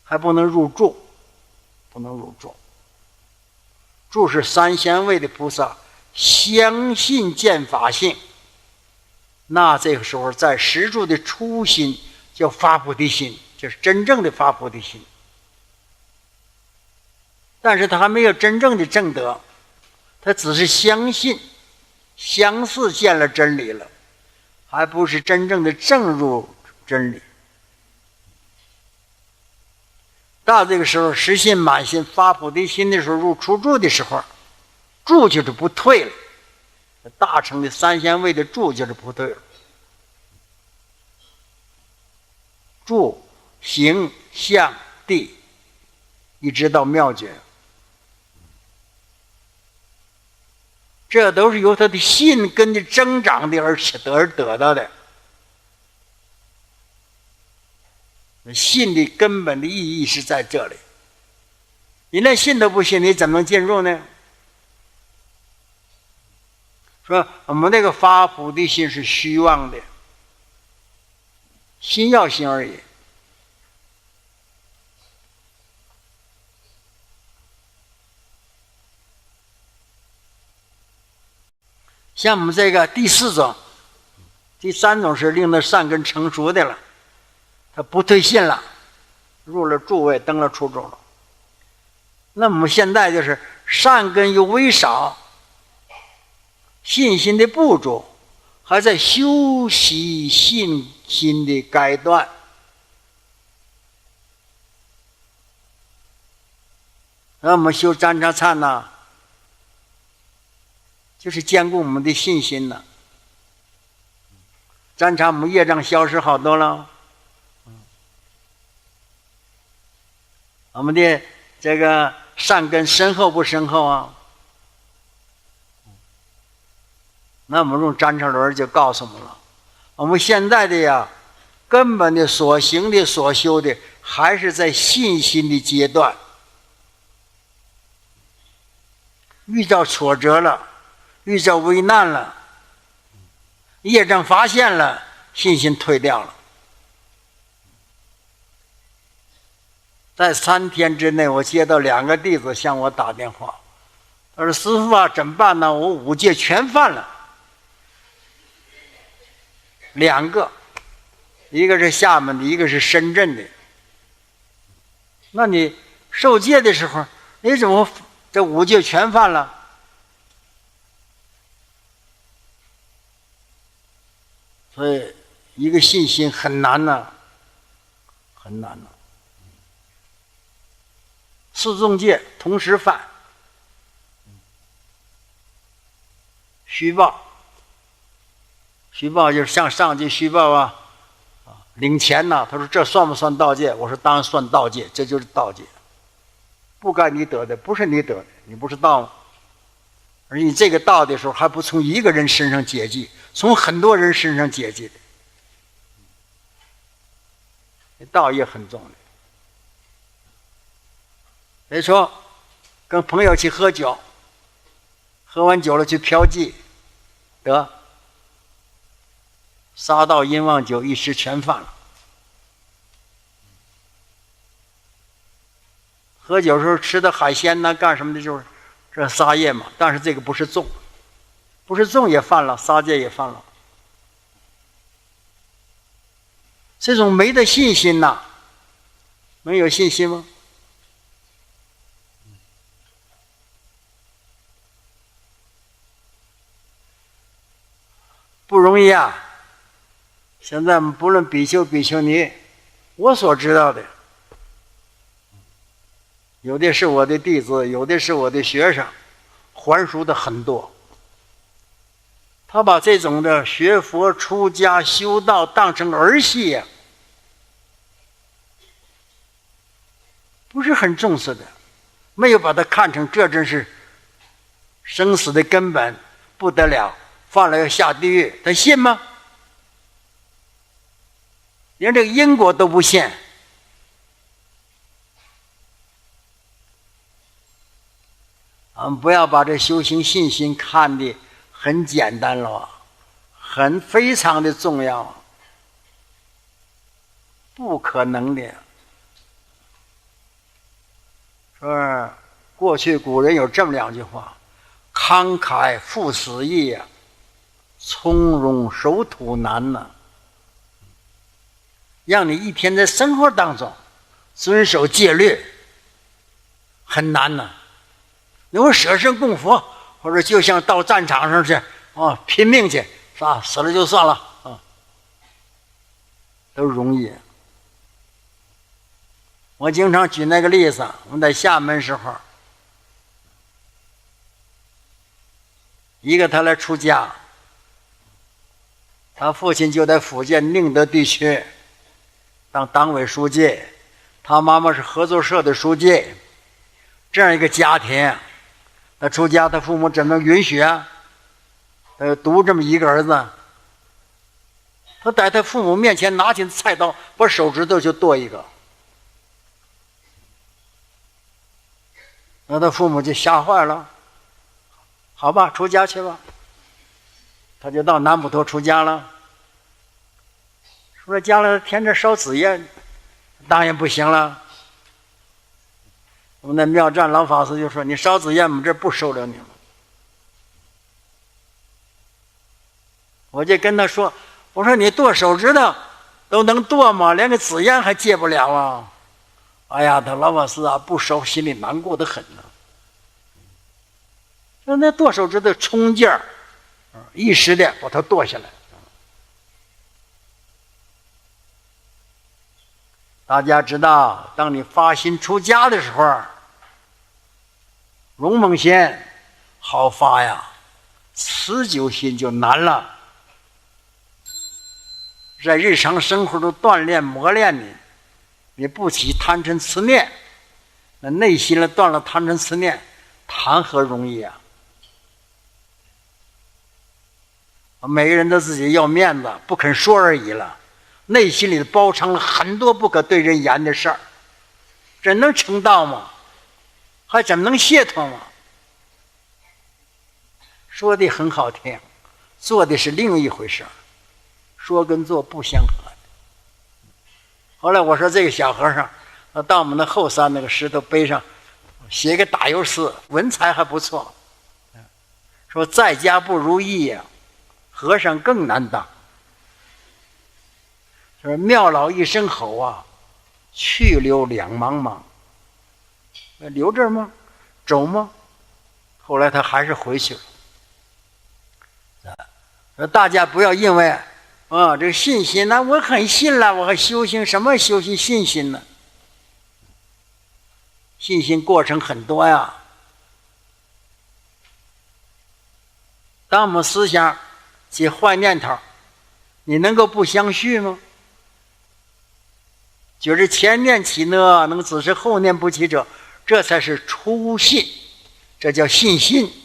还不能入住，不能入住。住是3贤位的菩萨相信见法性，那这个时候在10住的初心叫发菩提心，就是真正的发菩提心。但是他还没有真正的证得，他只是相信。相似见了真理了，还不是真正的证入真理。到这个时候10信满心发菩提心的时候，入初住的时候，住就是不退了，大乘的3贤位的住就是不退了。住、行、相、地，一直到妙觉，这都是由他的信根的增长的而得到的。信的根本的意义是在这里，你连信都不信，你怎么能进入呢？说我们那个发菩提心是虚妄的，心要心而已。像我们这个第4种，第3种是令他善根成熟的了，他不退信了，入了住位，登了初住了。那我们现在就是善根又微少，信心的不足，还在修习信心的阶段。那我们修占察忏呢，就是坚固我们的信心呢。占察我们业障消失好多了。我们的这个善根深厚不深厚啊？那我们用占车轮就告诉我们了，我们现在的呀，根本的所行的所修的，还是在信心的阶段。遇到挫折了，遇到危难了，业障发现了，信心退掉了。在3天之内，我接到2个弟子向我打电话，他说：“师父啊，怎么办呢？我5戒全犯了。”2个，一个是厦门的，一个是深圳的。那你受戒的时候，你怎么这5戒全犯了？所以，一个信心很难呢，很难呢。4重戒同时犯，虚报就是向上级虚报啊，领钱呐。他说这算不算盗戒？我说当然算盗戒，这就是盗戒，不该你得的，不是你得的，你不是盗吗？而你这个盗的时候，还不从一个人身上解记，从很多人身上解记的，盗也很重的。所以说，跟朋友去喝酒，喝完酒了去嫖妓，得杀盗淫妄酒一时全犯了。喝酒时候吃的海鲜呢，干什么的，就是这杀业嘛。但是这个不是重，不是重也犯了，杀戒也犯了。这种没的信心呐，没有信心吗？不容易啊！现在不论比丘比丘尼，我所知道的，有的是我的弟子，有的是我的学生，还俗的很多。他把这种的学佛出家修道当成儿戏呀，不是很重视的，没有把它看成这真是生死的根本，不得了，犯了要下地狱，他信吗？连这个因果都不信。不要把这修行信心看得很简单了，非常的重要，不可能的。说过去古人有这么2句话：慷慨赴死易呀，从容守土难呐。让你一天在生活当中遵守戒律很难呐。你说舍身供佛，或者就像到战场上去拼命去，是吧？死了就算了啊，都容易。我经常举那个例子，我们在厦门时候，一个他来出家，他父亲就在福建宁德地区当党委书记，他妈妈是合作社的书记，这样一个家庭，他出家，他父母怎么允许啊？独这么一个儿子，他在他父母面前拿起菜刀，把手指头就剁一个，那他父母就吓坏了。好吧，出家去吧，他就到南普陀出家了。说将来天天烧纸烟，当然不行了。我们的妙湛老法师就说：“你烧纸烟，我们这不收留你了。”我就跟他说：“我说你剁手指头都能剁吗？连个纸烟还戒不了啊！”哎呀，他老法师啊，不收，心里难过的很呢。那剁手指头冲劲儿，一时的把它剁下来。大家知道，当你发心出家的时候，勇猛心好发呀，持久心就难了。在日常生活中锻炼磨练你不起贪嗔痴念，那内心了断了贪嗔痴念，谈何容易啊！每个人都自己要面子，不肯说而已了，内心里包藏了很多不可对人言的事儿，这能成道吗？还怎么能解脱吗？说的很好听，做的是另一回事，说跟做不相合。后来我说这个小和尚到我们的后山那个石头碑上写个打油诗，文采还不错，说在家不如意呀，和尚更难当。说妙老一声吼啊，去留两茫茫。留这儿吗？走吗？后来他还是回去了。大家不要因为这个信心呢，我很信了，我还修行什么修行信心呢？信心过程很多呀。当我们思想起坏念头，你能够不相续吗？就是前念起呢，能只是后念不起者，这才是初信，这叫信心。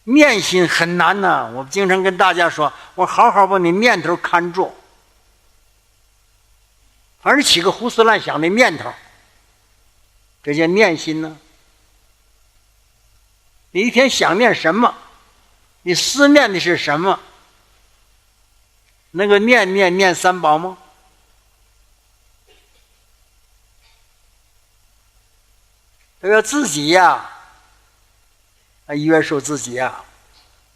念心很难呢，我经常跟大家说，我好好把你念头看住，反正起个胡思乱想的念头，这叫念心呢。你一天想念什么，你思念的是什么？那个念三宝吗？都要自己呀，约束自己呀。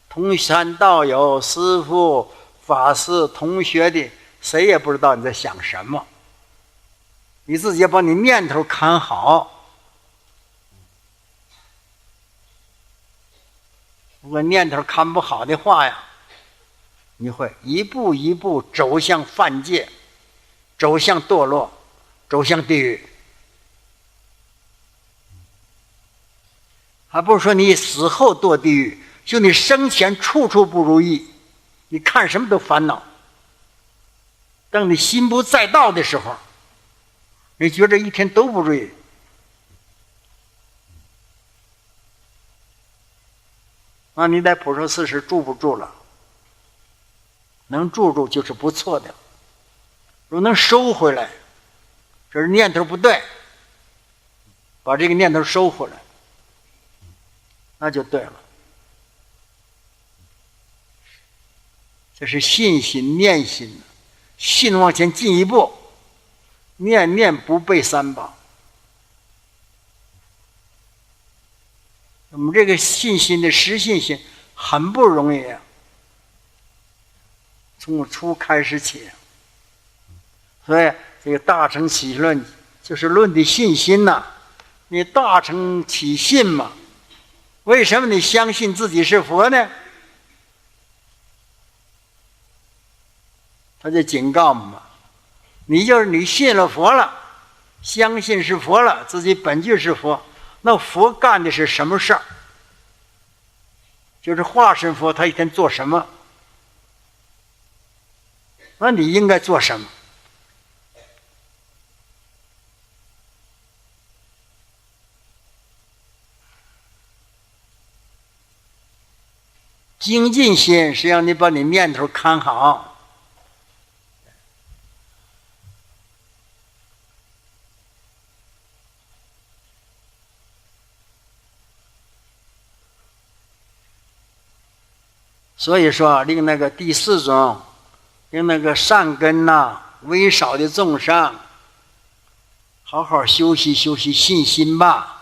同山道友、师父、法师、同学的，谁也不知道你在想什么。你自己要把你念头看好。如果念头看不好的话呀，你会一步一步走向犯戒，走向堕落，走向地狱。还不是说你死后堕地狱，就你生前处处不如意，你看什么都烦恼。当你心不在道的时候，你觉得一天都不如意。那你在普陀寺是住不住了？能住住就是不错的。如果能收回来，这是念头不对，把这个念头收回来，那就对了。这是信心念心，信往前进一步，念念不背三宝。我们这个信心的实信心很不容易啊，从初开始起。所以这个大乘起论就是论的信心呐。你大乘起信嘛，为什么你相信自己是佛呢？他就警告我们嘛，你信了佛了，相信是佛了，自己本就是佛，那佛干的是什么事儿？就是化身佛，他一天做什么？那你应该做什么？精进心是让你把你念头看好。所以说令那个第四种，令那个善根呐，微少的众生好好修习修习信心吧。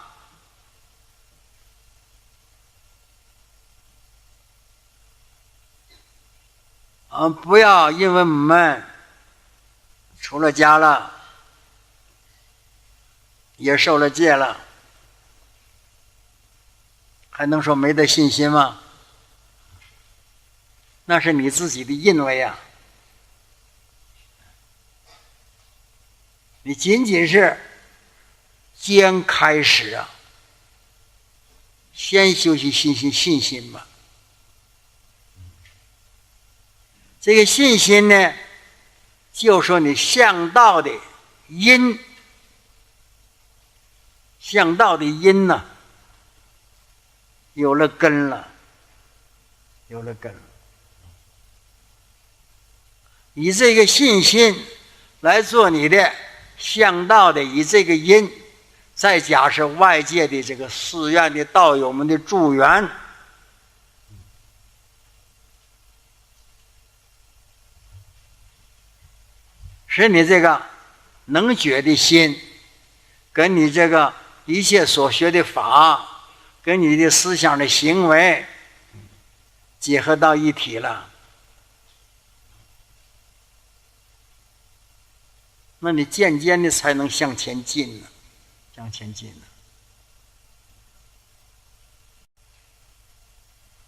不要因为我们出了家了，也受了戒了，还能说没得信心吗？那是你自己的因为啊。你仅仅是先开始啊，先修习信心吧。这个信心呢，就说你向道的因向道的因呢，有了根了，有了根了。以这个信心来做你的向道的，以这个因，再加上外界的这个寺院的道友们的助缘，使你这个能觉的心，跟你这个一切所学的法，跟你的思想的行为结合到一体了，那你渐渐的才能向前进呢，向前进呢。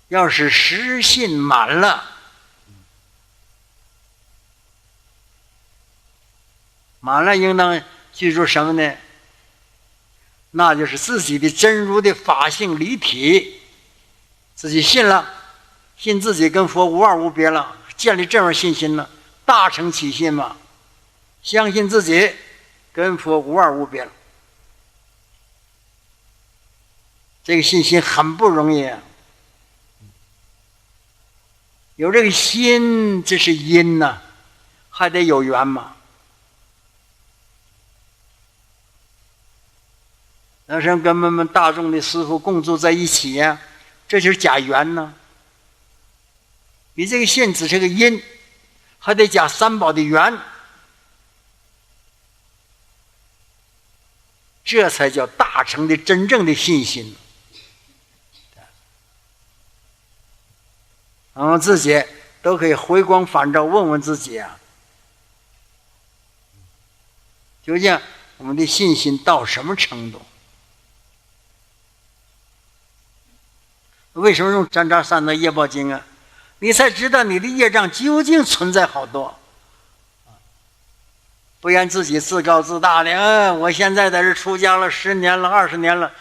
要是实信满了，满了应当记住什么呢？那就是自己的真如的法性离体，自己信了，信自己跟佛无二无别了，建立这样信心了，大乘起信嘛，相信自己跟佛无二无别了。这个信心很不容易啊，有这个心，这是因呐，还得有缘嘛。那是跟我们大众的师父共住在一起呀，这就是假缘呢。你这个信只是个因，还得加三宝的缘，这才叫大乘的真正的信心。我们自己都可以回光返照，问问自己啊，究竟我们的信心到什么程度？为什么用占扎三德业报经啊？你才知道你的业障究竟存在好多。不然自己自高自大的，我现在在这出家了10年了20年了，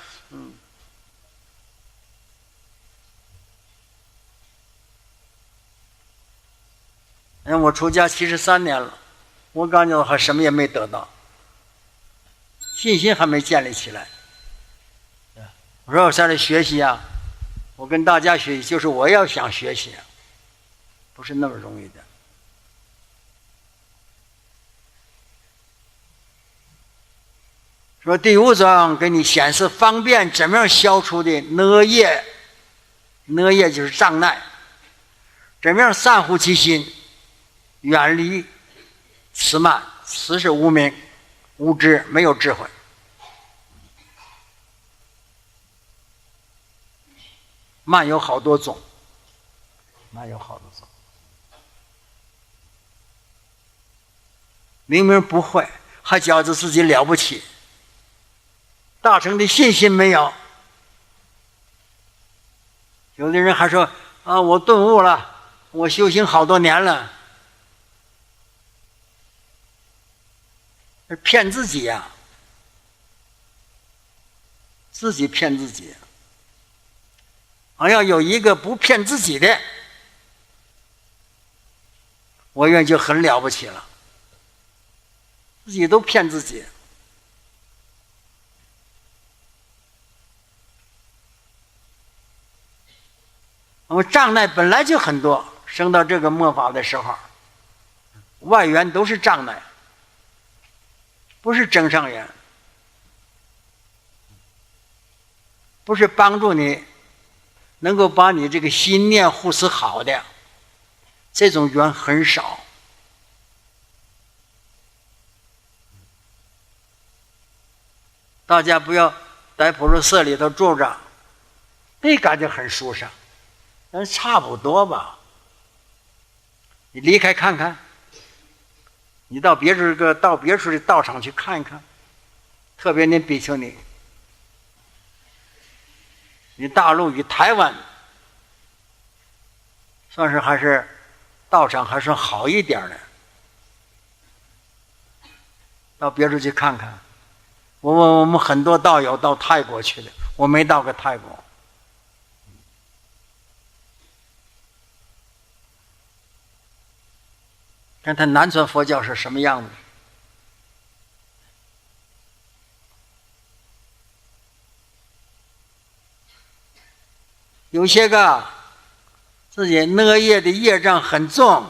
我出家73年了，我感觉还什么也没得到，信心还没建立起来。我说我在这学习啊，我跟大家学习，就是我要想学习，不是那么容易的。说第5章给你显示方便怎么样消除的恶业，恶业就是障碍，怎么样散护其心，远离迟慢，迟是无明无知，没有智慧。慢有好多种，慢有好多种。明明不会，还觉得自己了不起，大乘的信心没有。有的人还说啊，我顿悟了，我修行好多年了，骗自己呀，自己骗自己。要有一个不骗自己的，我愿就很了不起了。自己都骗自己。那么障碍本来就很多，升到这个末法的时候，外缘都是障碍，不是增上缘，不是帮助你能够把你这个心念护持好的，这种缘很少。大家不要在普陀寺里头住着，那感觉很舒畅，但差不多吧。你离开看看，你到别处的道场去看一看，特别你比丘尼，你大陆与台湾算是还是道场还算好一点的，到别处去看看。我们很多道友到泰国去的，我没到过泰国。看他南传佛教是什么样子。有些个自己恶业的业障很重，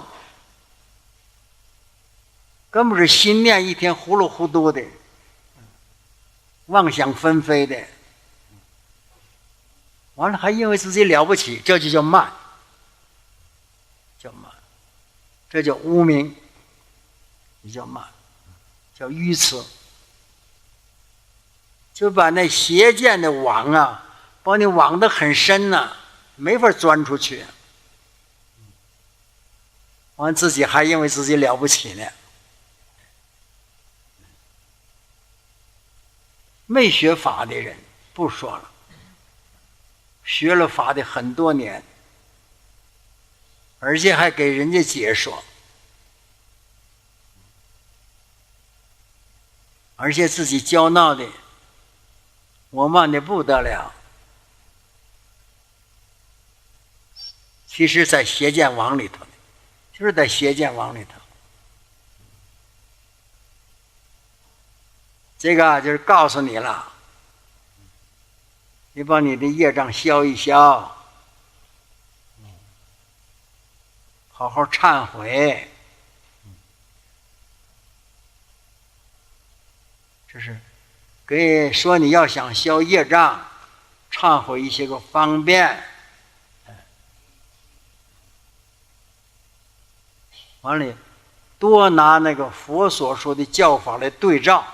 根本是心念一天糊里糊涂的，妄想纷飞的，完了还因为自己了不起，这就叫慢，叫慢，这叫无明，也叫慢，叫愚痴，就把那邪见的网啊，把你网得很深呐、没法钻出去。完自己还因为自己了不起呢。没学法的人不说了，学了法的很多年，而且还给人家解说，而且自己教闹的我慢的不得了。其实在邪见网里头，就是在邪见网里头。这个就是告诉你了，你把你的业障消一消，好好忏悔，这是给说你要想消业障，忏悔一些个方便。完了，多拿那个佛所说的教法来对照。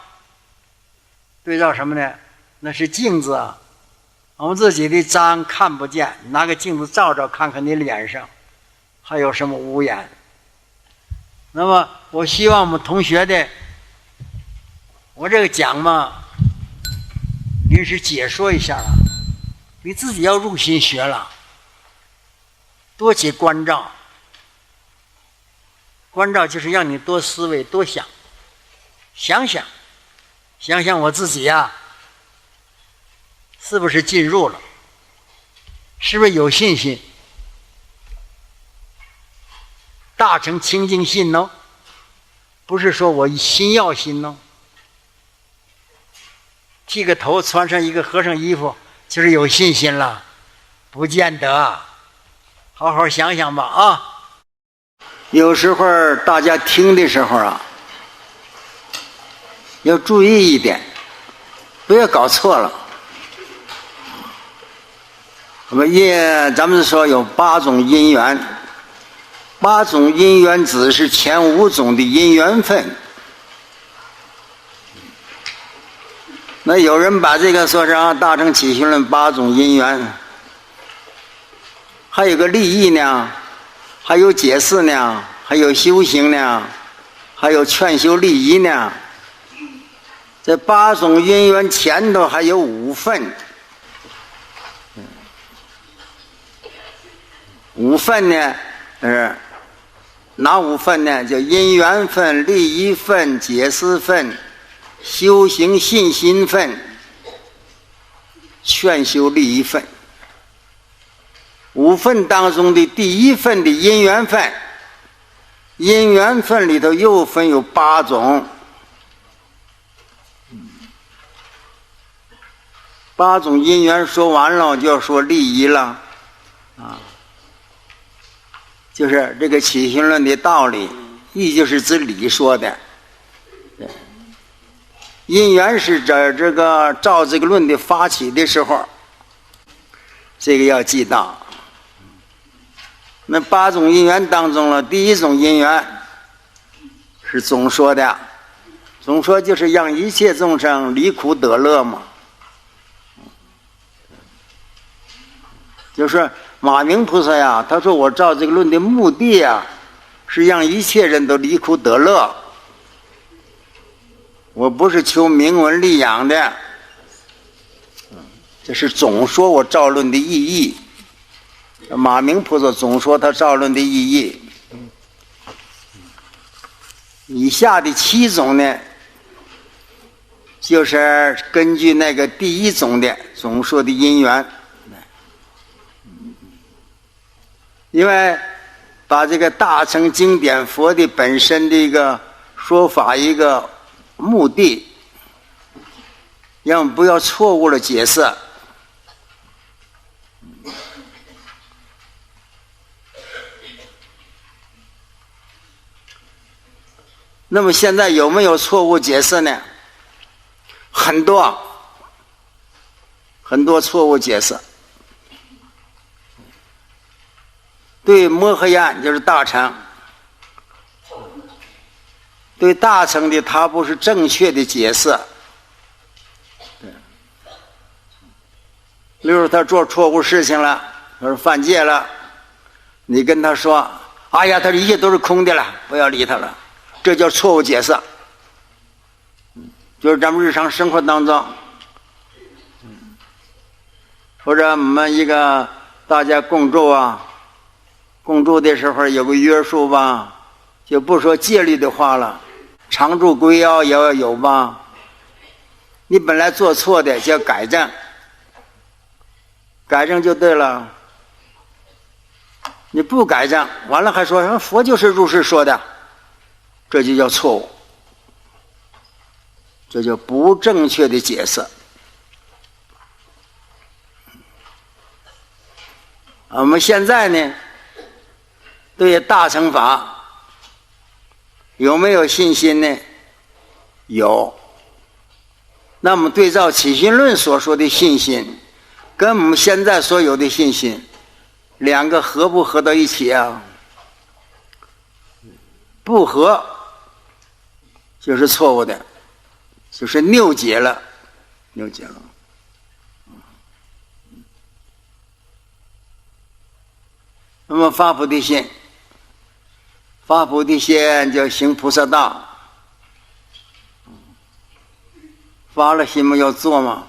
对照什么呢？那是镜子啊，我们自己的脏看不见，拿个镜子照照，看看你脸上还有什么污染。那么我希望我们同学的，我这个讲嘛，临时解说一下了，你自己要入心学了，多起关照。关照就是让你多思维，多想，想想我自己呀，是不是进入了？是不是有信心？大乘清净心呢？不是说我心要心呢。剃个头，穿上一个和尚衣服，就是有信心了，不见得。好好想想吧啊！有时候大家听的时候啊，要注意一点，不要搞错了。咱们说有8种因缘，8种因缘只是前5种的因缘分。那有人把这个说是大乘起信论8种因缘，还有个利益呢，还有解释呢，还有修行呢，还有劝修利益呢。这8种因缘前头还有5份，5份呢，哪5份呢？叫因缘分、利益分、解释分、修行信心分、劝修利益分。5份当中的第1份的因缘分，因缘分里头又分有8种。8种因缘说完了，就要说利益了啊，就是这个起信论的道理，义就是指理说的。因缘是这个照这个论的发起的时候，这个要记到。那8种因缘当中了，第1种因缘是总说的，总说就是让一切众生离苦得乐嘛。就是马明菩萨呀，他说我照这个论的目的呀，是让一切人都离苦得乐，我不是求名闻利养的，这是总说我照论的意义。马明菩萨总说他照论的意义。以下的7种呢，就是根据那个第1种的总说的因缘，因为把这个大乘经典佛的本身的一个说法一个目的，让我们不要错误的解释。那么现在有没有错误解释呢？很多错误解释。对摩诃yan就是大乘，对大乘的它不是正确的解释。例如他做错误事情了，他说犯戒了，你跟他说：“哎呀，他一切都是空的了，不要理他了。”这叫错误解释。就是咱们日常生活当中，或者我们一个大家共住啊，共住的时候有个约束吧，就不说戒律的话了，常住归要也要有吧。你本来做错的叫改正，改正就对了。你不改正，完了还说佛就是如是说的，这就叫错误，这叫不正确的解释。我们现在呢，对大乘法有没有信心呢？有。那么对照起信论所说的信心，跟我们现在所有的信心，两个合不合到一起啊？不合就是错误的，就是拗解了，拗解了。那么发菩提心，发菩提心叫行菩萨道。发了心嘛，要做嘛。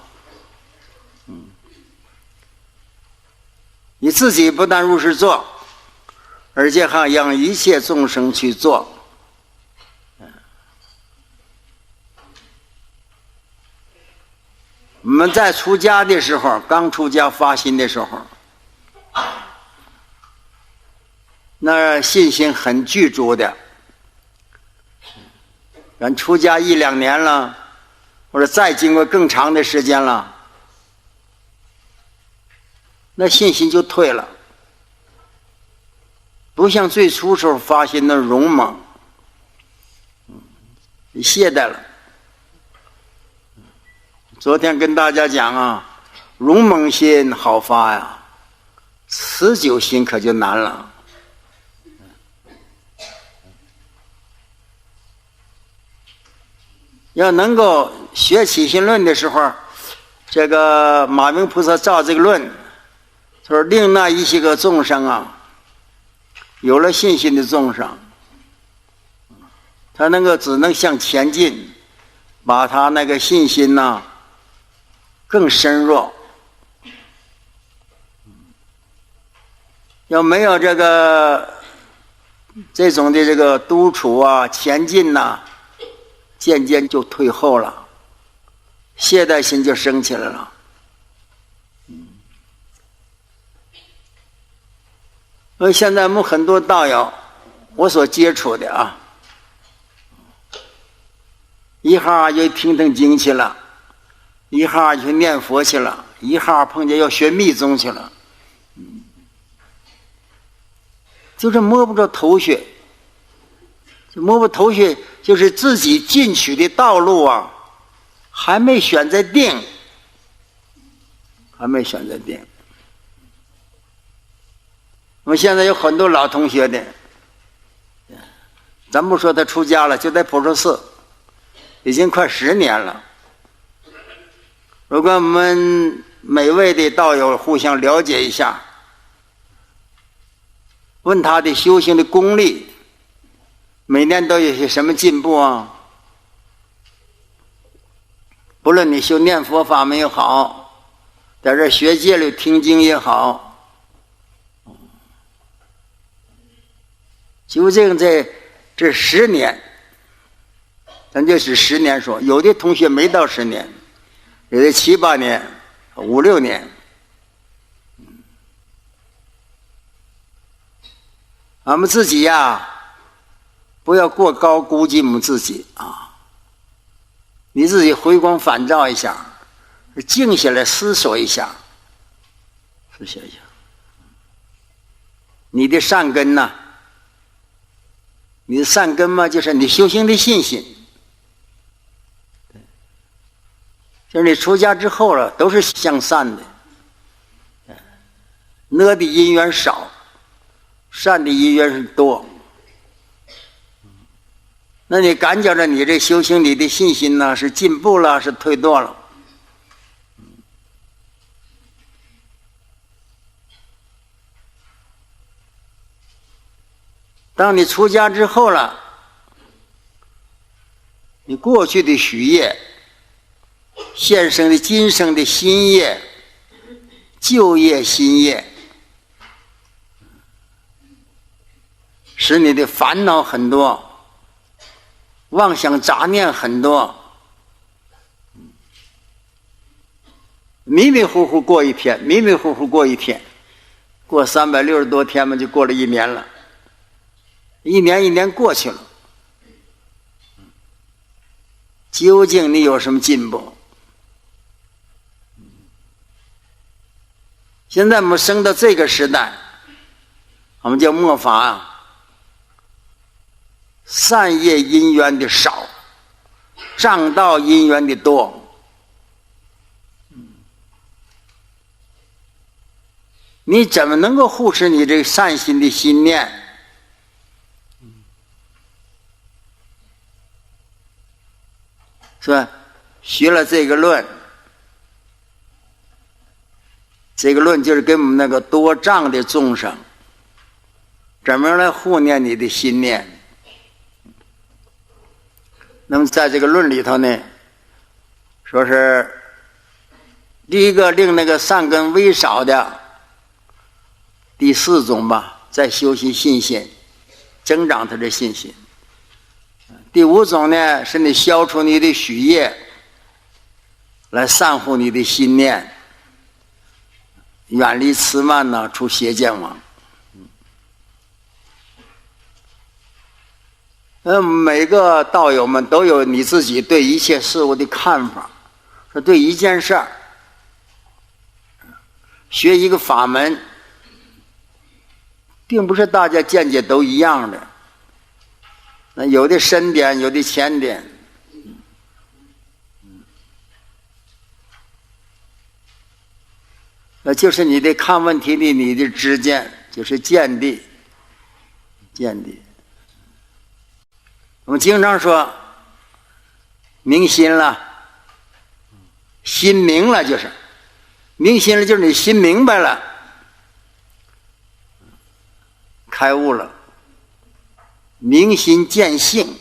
你自己不但如实做，而且还让一切众生去做。我们在出家的时候，刚出家发心的时候，那信心很具足的。咱出家1、2年了，或者再经过更长的时间了，那信心就退了，不像最初时候发心的勇猛，懈怠了。昨天跟大家讲啊，勇猛心好发呀，持久心可就难了。要能够学起信论的时候，这个马明菩萨照这个论，他说令那一些个众生啊，有了信心的众生，他只能向前进，把他那个信心呢更深入。要没有这种的这个督促啊，前进呐，渐渐就退后了，懈怠心就升起来了。现在我们很多道友，我所接触的啊，一下就听经去了，一下就念佛去了，一下碰见要学密宗去了，就是摸不着头绪。摸不头绪，就是自己进取的道路啊，还没选择定，还没选择定。我们现在有很多老同学的，咱不说他出家了，就在普陀寺已经快10年了。如果我们每位的道友互相了解一下，问他的修行的功力，每年都有些什么进步啊？不论你修念佛法门也好，在这学戒律听经也好，究竟在这10年，咱就只10年说，有的同学没到10年，有的7、8年、5、6年。俺们自己呀，不要过高估计我们自己啊！你自己回光返照一下，静下来思索一下，思索一下，你的善根呢，你的善根嘛，就是你修行的信心。就是你出家之后了，都是向善的。恶的因缘少，善的因缘是多。那你感觉着你这修行你的信心呢，是进步了，是退堕了？当你出家之后了，你过去的许业、现生的今生的新业、旧业新业，使你的烦恼很多，妄想杂念很多，迷迷糊糊过一天，迷迷糊糊过一天，过360多天嘛，就过了1年了。一年一年过去了，究竟你有什么进步？现在我们生到这个时代，我们叫末法啊，善业因缘的少，障道因缘的多。你怎么能够护持你这个善心的心念？是吧？学了这个论，这个论就是给我们那个多障的众生，怎么样来护念你的心念？那么在这个论里头呢，说是第一个令那个善根微少的第4种吧，在修习信心，增长他的信心。第5种呢，是你消除你的许业，来善护你的心念，远离痴慢呢，出邪见网。每个道友们都有你自己对一切事物的看法，说对一件事儿，学一个法门，并不是大家见解都一样的。那有的深点，有的浅点，那就是你的看问题的你的知见，就是见地，见地。我们经常说明心了，心明了，就是明心了，就是你心明白了，开悟了。明心见性，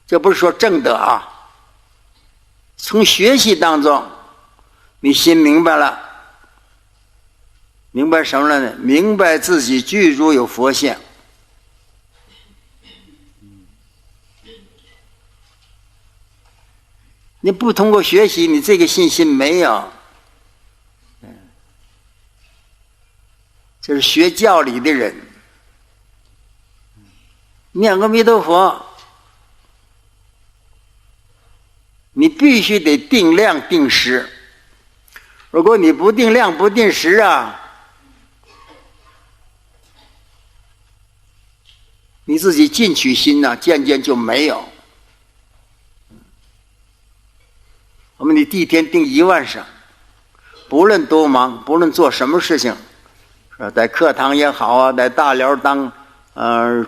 这不是说正德啊，从学习当中你心明白了，明白什么了呢？明白自己具足有佛性。你不通过学习，你这个信心没有。这是学教理的人念阿弥陀佛，你必须得定量定时。如果你不定量不定时啊，你自己进取心呢，渐渐就没有。我们你第一天定1万声，不论多忙，不论做什么事情，在课堂也好啊，在大寮当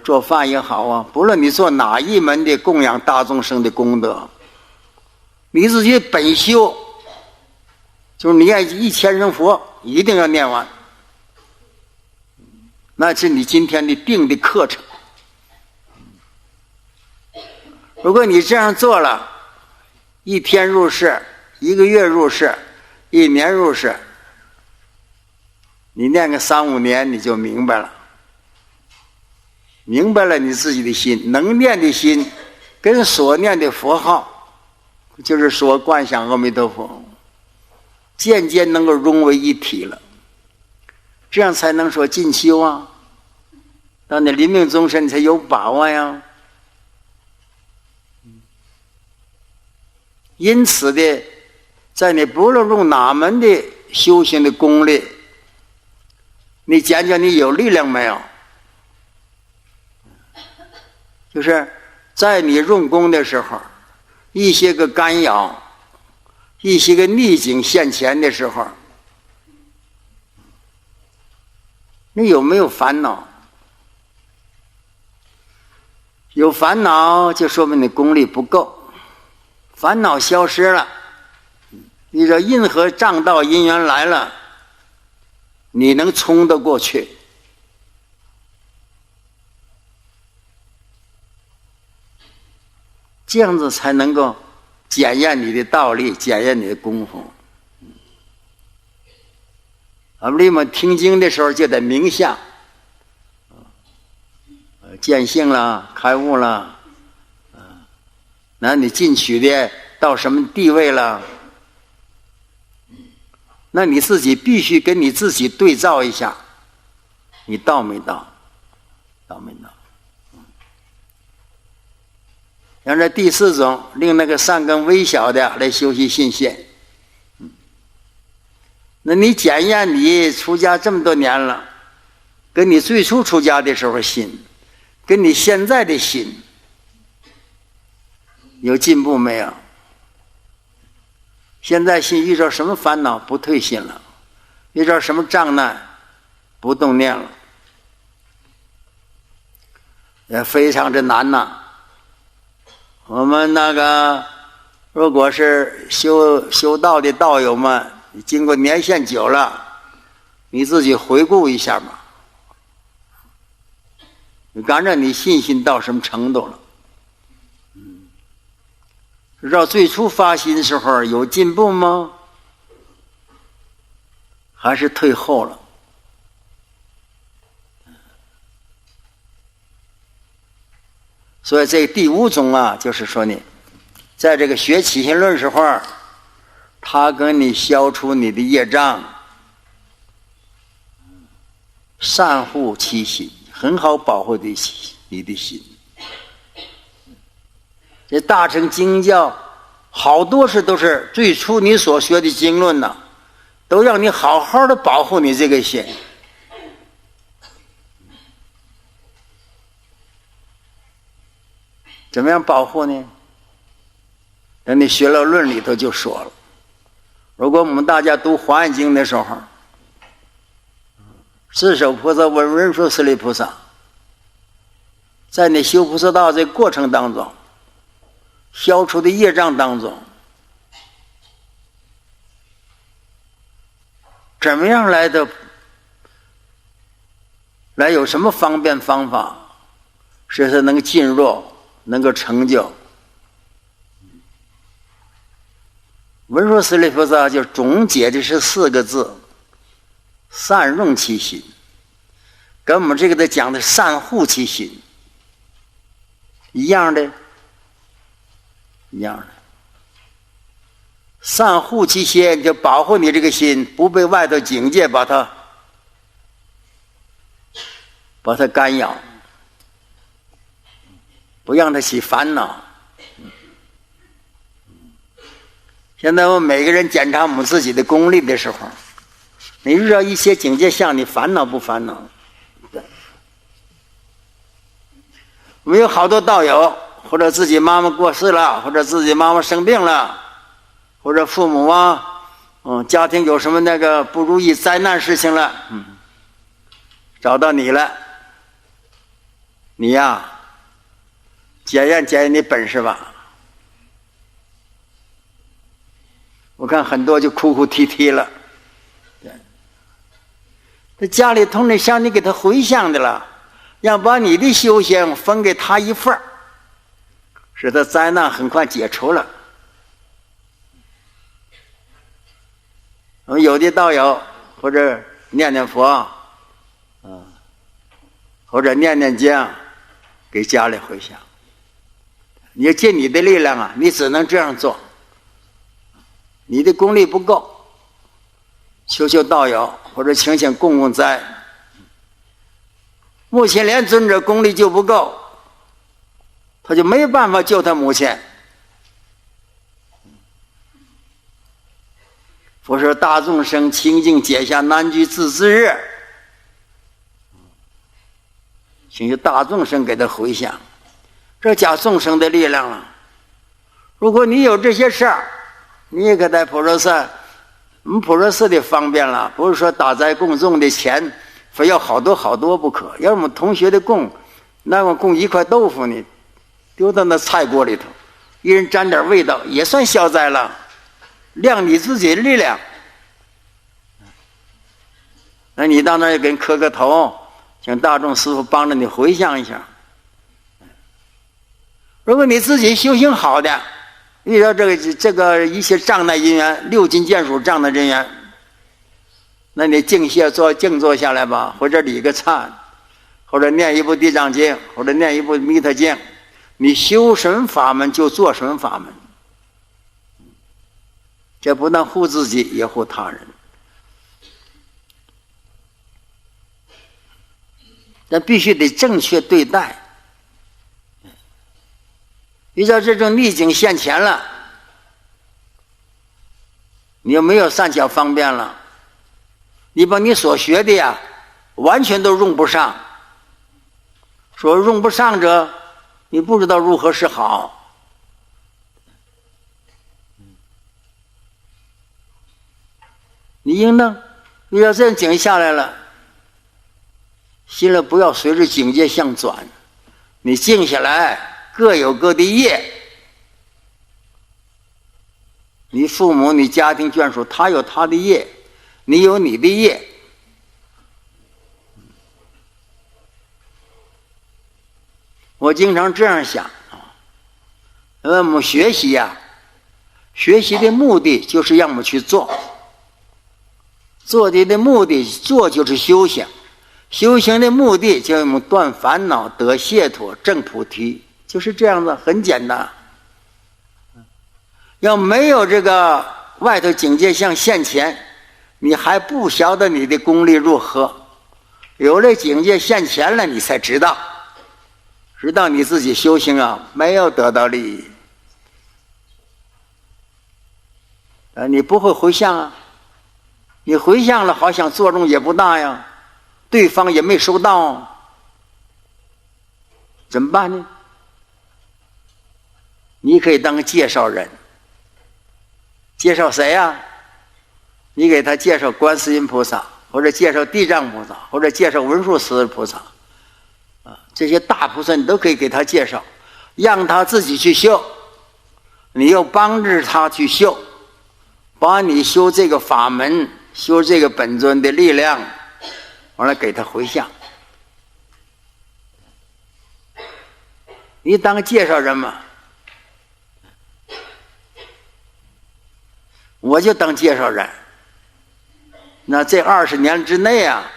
做饭也好啊，不论你做哪一门的供养大众生的功德，你自己本修就是念1000声佛一定要念完，那是你今天的定的课程。如果你这样做了，1天入世，1个月入世，1年入世，你念个3、5年你就明白了。明白了你自己的心，能念的心跟所念的佛号，就是说观想阿弥陀佛，渐渐能够融为一体了，这样才能说进修啊，到你临命终身才有把握呀。因此的，在你不论用哪门的修行的功力，你讲讲你有力量没有？就是在你用功的时候，一些个干扰，一些个逆境现前的时候，你有没有烦恼？有烦恼就说明你功力不够，烦恼消失了，你这任何障道因缘来了，你能冲得过去。这样子才能够检验你的道力，检验你的功夫。我们听经的时候就得冥想，见性了，开悟了，那你进取的到什么地位了？那你自己必须跟你自己对照一下，你到没到？到没到？像这第四种，令那个善根微小的来修习信现。那你检验你出家这么多年了，跟你最初出家的时候心，跟你现在的心有进步没有？现在心遇到什么烦恼不退心了，遇到什么障碍不动念了，也非常的难呐。我们那个如果是修道的道友们，经过年限久了，你自己回顾一下吧，你感觉你信心到什么程度了？知道最初发心的时候有进步吗？还是退后了？所以这第五种啊，就是说呢，在这个学起心论时候，他跟你消除你的业障，善护其心，很好保护你的心。这大乘经教好多都是最初你所学的经论呢，都让你好好的保护你这个心。怎么样保护呢？等你学了论里头就说了，如果我们大家读华严经的时候，智首菩萨问文殊师利菩萨，在你修菩萨道这个过程当中，消除的业障当中，怎么样来有什么方便方法使他能进入，能够成就？文殊师利菩萨就总结的是4个字：善用其心。跟我们这个的讲的善护其心一样的，一样的。善护其心就保护你这个心不被外头境界把它干扰，不让它起烦恼。现在我们每个人检查我们自己的功力的时候，你遇到一些境界相，你烦恼不烦恼？我们有好多道友，或者自己妈妈过世了，或者自己妈妈生病了，或者父母啊，家庭有什么那个不如意灾难事情了，找到你了，你呀，检验你本事吧。我看很多就哭哭啼啼了，这家里头呢向你给他回向的了，要把你的修行分给他一份儿，使他灾难很快解除了。我们有的道友或者念念佛，或者念念经，给家里回向。你要尽你的力量啊，你只能这样做。你的功力不够，求道友或者请供供灾。目前连尊者功力就不够，他就没有办法救他母亲。佛说大众生清净解下难居自之日，请求大众生给他回向。这讲众生的力量了。如果你有这些事儿，你也可在普陀寺，我们普陀寺的方便了，不是说打斋供众的钱非要好多好多不可。要是我们同学的供，那么供一块豆腐呢，丢到那菜锅里头，一人沾点味道，也算消灾了，亮你自己的力量。那你到那儿给人磕个头，请大众师父帮着你回向一下。如果你自己修行好的，遇到这个一些障碍因缘，六根见属障碍因缘，那你静坐下来吧，或者理个忏，或者念一部地藏经，或者念一部弥陀经，你修什么法门就做什么法门，这不但护自己，也护他人。但必须得正确对待。遇到这种逆境现前了，你又没有善巧方便了，你把你所学的呀完全都用不上。说用不上者，你不知道如何是好。你应当遇到这种境下来了，心里不要随着境界相转，你静下来，各有各的业。你父母、你家庭眷属，他有他的业，你有你的业。我经常这样想我们学习呀，学习的目的就是让我们去做，做的目的，做就是修行，修行的目的就让我们断烦恼、得解脱、证菩提，就是这样的，很简单。要没有这个外头境界相现前，你还不晓得你的功力如何。有了境界现前了，你才知道你自己修行啊没有得到利益。你不会回向啊，你回向了好像作用也不大呀，对方也没收到，怎么办呢？你可以当个介绍人。介绍谁呀？你给他介绍观世音菩萨，或者介绍地藏菩萨，或者介绍文殊师菩萨这些大菩萨你都可以给他介绍，让他自己去修，你又帮着他去修，把你修这个法门、修这个本尊的力量完了给他回向。你当个介绍人嘛，我就当介绍人。那这20年之内啊，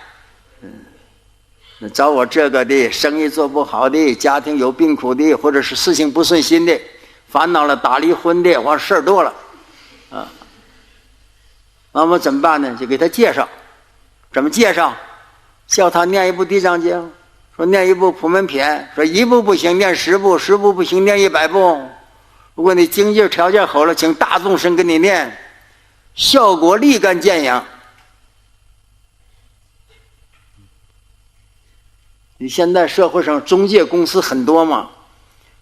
找我这个的，生意做不好的，家庭有病苦的，或者是事情不顺心的，烦恼了，打离婚的，完事儿多了那么怎么办呢？就给他介绍。怎么介绍？叫他念一部地藏经，说念一部普门品，说一部不行念10部，10部不行念100部。如果你经济条件好了，请大众生给你念，效果立竿见影。你现在社会上中介公司很多嘛，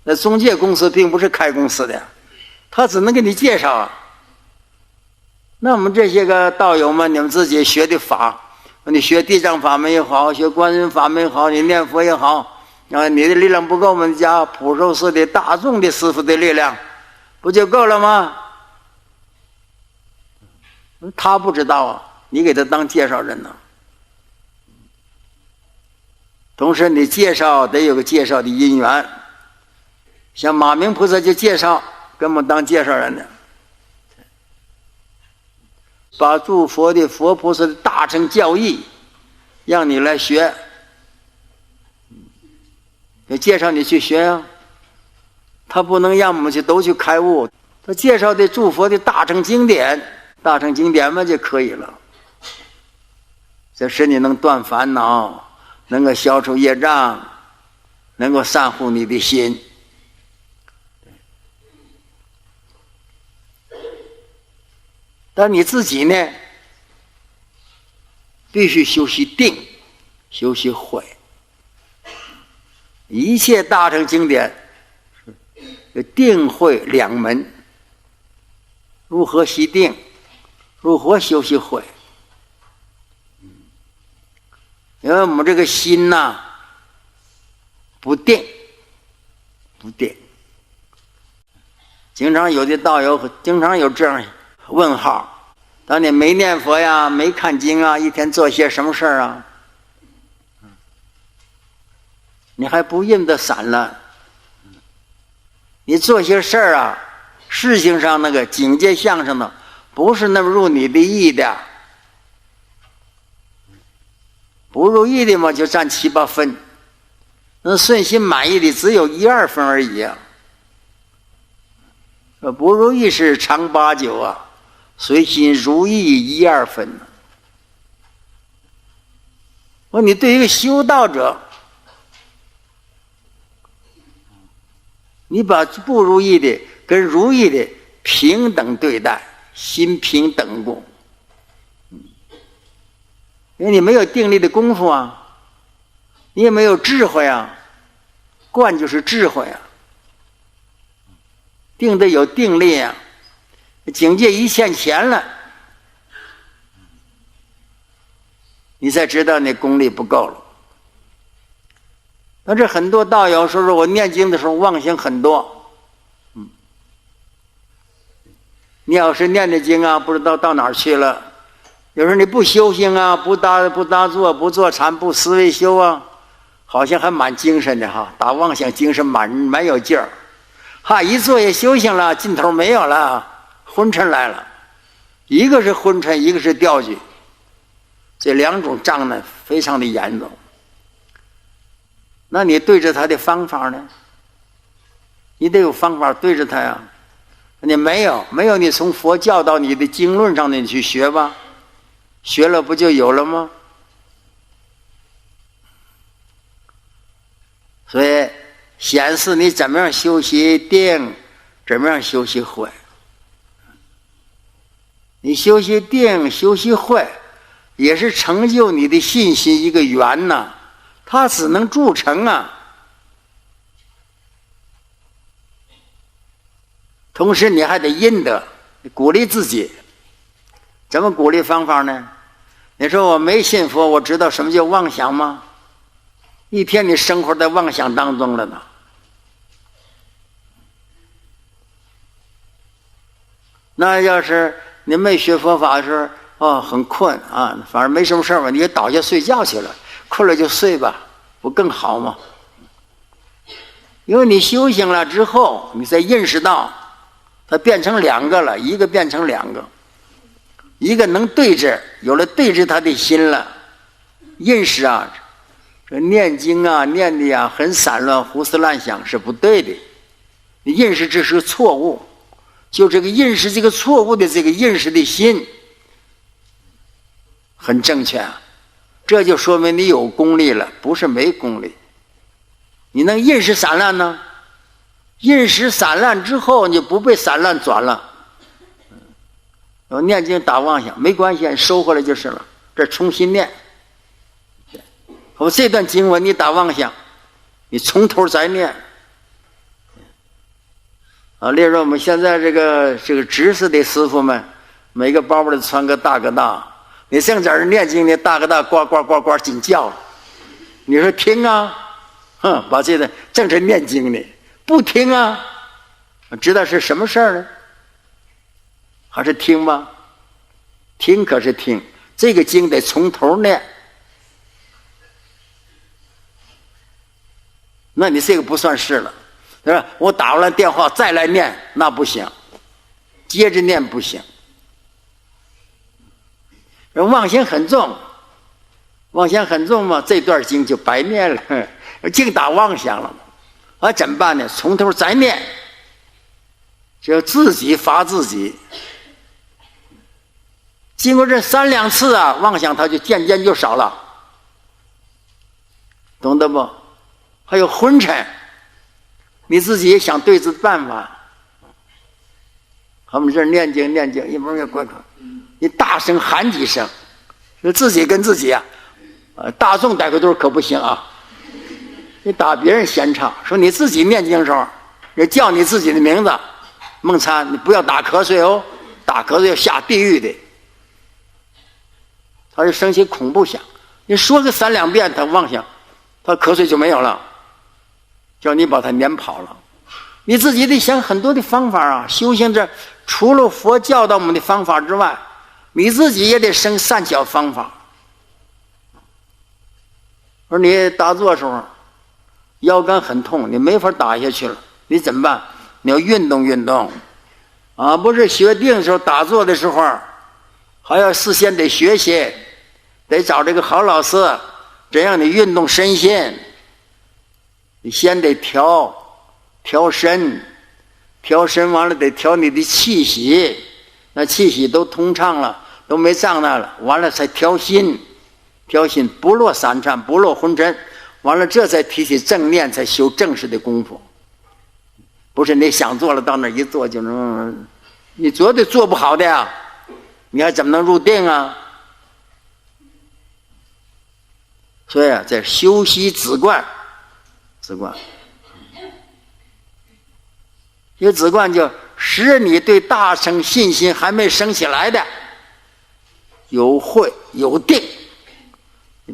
那中介公司并不是开公司的，他只能给你介绍啊。那我们这些个道友们，你们自己学的法，你学地藏法门也好，学观音法门也好，你念佛也好你的力量不够，我们家普寿寺的大众的师父的力量不就够了吗？他不知道啊，你给他当介绍人呢。同时你介绍得有个介绍的因缘，像马明菩萨就介绍跟我们当介绍人的，把诸佛的佛菩萨的大乘教义让你来学，就介绍你去学啊。他不能让我们都去开悟，他介绍的诸佛的大乘经典嘛就可以了，这使你能断烦恼，能够消除业障，能够善护你的心。但你自己呢，必须修习定，修习慧。一切大乘经典就定慧两门，如何习定，如何修习慧。因为我们这个心呐，不定，不定。经常有的道友经常有这样问号：当你没念佛呀，没看经啊，一天做些什么事儿啊？你还不印得散了？你做些事儿啊，事情上那个境界相上的，不是那么入你的意的。不如意的嘛，就占7、8分，那顺心满意的只有1、2分而已啊。不如意是长8、9啊，随心如意1、2分呢。我说你对一个修道者，你把不如意的跟如意的平等对待，心平等共。因为你没有定力的功夫啊，你也没有智慧啊，观就是智慧啊，定得有定力啊，境界一现前了，你才知道你功力不够了。但是很多道友说我念经的时候妄想很多，你要是念的经啊，不知道到哪儿去了。有时候你不修行啊，不打坐，不坐禅，不思维修啊，好像还蛮精神的哈，打妄想精神蛮有劲儿，哈，一坐也修行了，劲头没有了，昏沉来了。一个是昏沉，一个是掉举，这2种障呢非常的严重。那你对着他的方法呢？你得有方法对着他呀。你没有，你从佛教到你的经论上你去学吧。学了不就有了吗？所以显示你怎么样修习定，怎么样修习慧。你修习定，修习慧，也是成就你的信心一个缘呐，它只能铸成啊。同时你还得印得，鼓励自己。怎么鼓励方法呢？你说我没信佛，我知道什么叫妄想吗？一天你生活在妄想当中了呢。那要是你没学佛法的时候，很困啊，反正没什么事嘛，你也倒下睡觉去了，困了就睡吧，不更好吗？因为你修行了之后，你才认识到它变成2个了，一个变成2个。一个能对治，有了对治他的心了，认识啊，这念经啊念的啊很散乱，胡思乱想是不对的，你认识这是错误，就这个认识这个错误的这个认识的心很正确啊，这就说明你有功力了，不是没功力。你能认识散乱呢？认识散乱之后，你就不被散乱转了。念经打妄想没关系，收回来就是了，这重新念。我这段经文你打妄想，你从头再念啊。例如我们现在这个知识的师傅们，每个包里穿个大哥大，你正在这念经呢，大哥大呱呱呱呱紧叫了，你说听啊，把这个正在念经呢，不听啊，知道是什么事儿呢？还是听吧，听可是听，这个经得从头念。那你这个不算是了，对吧？我打完了电话再来念，那不行，接着念不行。人妄想很重，妄想很重嘛，这段经就白念了，净打妄想了。啊，怎么办呢？从头再念，就自己罚自己。经过这3、2次啊，妄想它就渐渐就少了，懂得不？还有昏沉，你自己也想对治办法。我们这念经，一会儿也乖乖，你大声喊几声，就自己跟自己啊，大众待会都可不行啊。你打别人闲唱，说你自己念经的时候，人叫你自己的名字，梦参，你不要打瞌睡哦，打瞌睡要下地狱的。他就生起恐怖想，你说个3、2遍，他妄想，他瞌睡就没有了，叫你把他撵跑了。你自己得想很多的方法啊！修行这除了佛教导我们的方法之外，你自己也得生善巧方法。而你打坐的时候，腰杆很痛，你没法打下去了，你怎么办？你要运动运动，啊，不是学定的时候打坐的时候，还要事先得学习，得找这个好老师，这样你运动身心。你先得调身，调身完了得调你的气息，那气息都通畅了，都没障碍了，完了才调心，调心不落散颤，不落昏沉，完了这才提起正念，才修正式的功夫。不是你想做了到那一做就能，你绝对做不好的呀，你还怎么能入定啊？所以啊，在修习止观，这止观就使你对大乘信心还没升起来的有慧有定，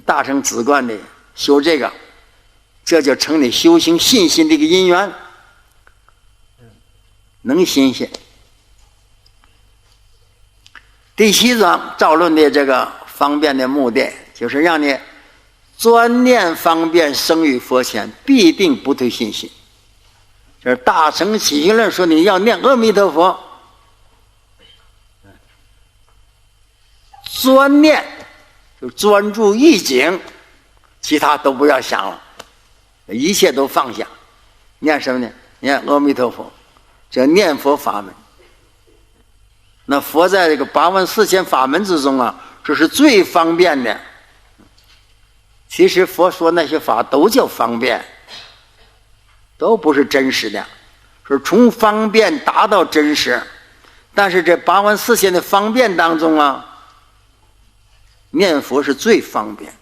大乘止观的修这个，这就成你修行信心的一个因缘，能新鲜。第7章赵论的这个方便的目的，就是让你专念方便生于佛前，必定不退信心。这是大乘起信论说你要念阿弥陀佛，专念就专注一境，其他都不要想了，一切都放下。念什么呢？念阿弥陀佛，这念佛法门。那佛在这个84000法门之中啊，这是最方便的。其实佛说那些法都叫方便，都不是真实的，是从方便达到真实。但是这84000的方便当中啊，念佛是最方便。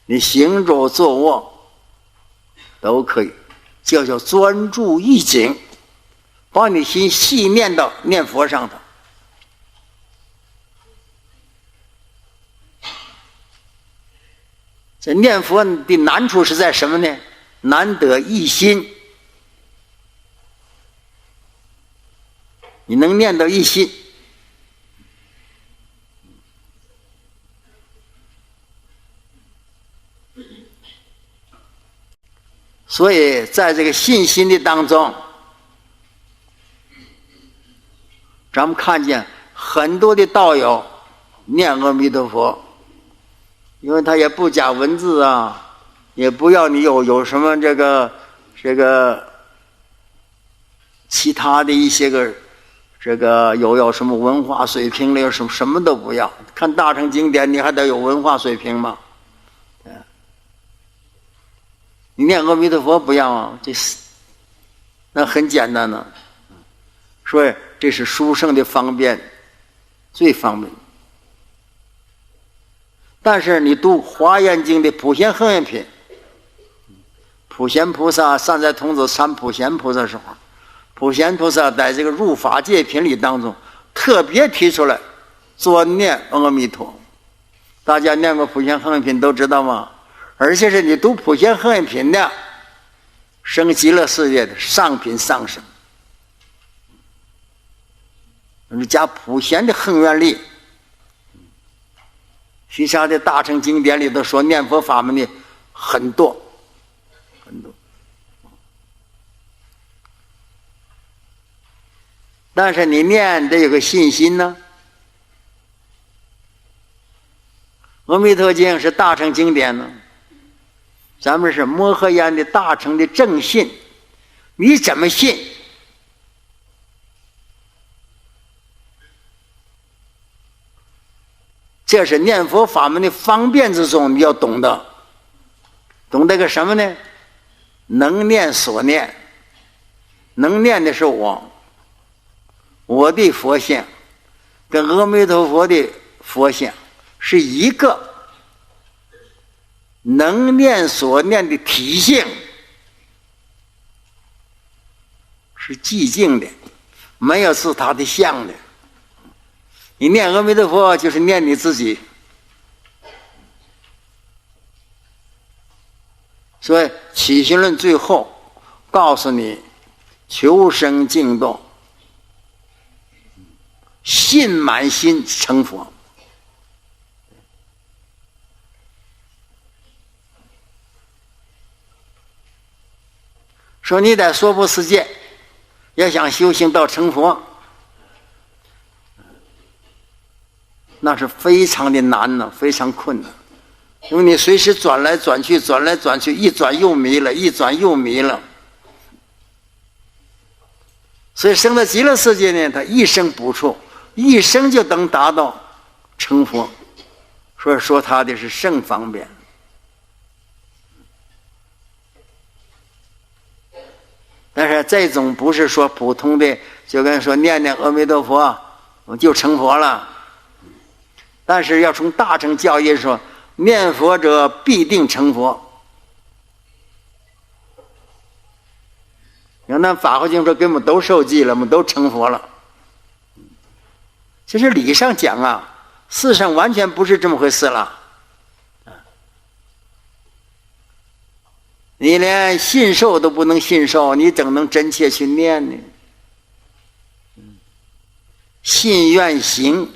你行走坐卧都可以，叫专注一境，把你心细念到念佛上头。这念佛的难处是在什么呢？难得一心，你能念到一心，所以在这个信心的当中，咱们看见很多的道友念阿弥陀佛，因为他也不加文字啊，也不要你有什么这个其他的一些个有什么文化水平了，有什么都不要。看大乘经典，你还得有文化水平吗？你念阿弥陀佛不要啊，那很简单呢。所以这是殊胜的方便，最方便。但是你读《华严经》的普贤行愿品，普贤菩萨善财童子参普贤菩萨时候，普贤菩萨在这个入法界品里当中特别提出来专念阿弥陀。大家念过普贤行愿品都知道吗？而且是你读普贤行愿品的生极乐世界的上品上生，加普贤的行愿力。其他的大乘经典里头说念佛法门的很多很多，但是你念得有个信心呢。阿弥陀经是大乘经典呢，咱们是摩诃言的大乘的正信，你怎么信？这是念佛法门的方便之中，你要懂得个什么呢？能念所念，能念的是我的佛性跟阿弥陀佛的佛性是一个，能念所念的体性是寂静的，没有自他的相的。你念阿弥陀佛就是念你自己。所以起心论最后告诉你，求生净土，信满心成佛。说你在娑婆世界要想修行到成佛，那是非常的难呢，非常困难。因为你随时转来转去，转来转去，一转又迷了，一转又迷了。所以生到极乐世界呢，他一生不处，一生就能达到成佛。所以说他的是甚方便。但是这种不是说普通的，就跟说念念阿弥陀佛我就成佛了。但是要从大乘教义说，念佛者必定成佛。然后那法华经说给我们都受记了，我们都成佛了。其实理上讲啊，事实上完全不是这么回事了。你连信受都不能信受，你怎能真切去念呢？信愿行，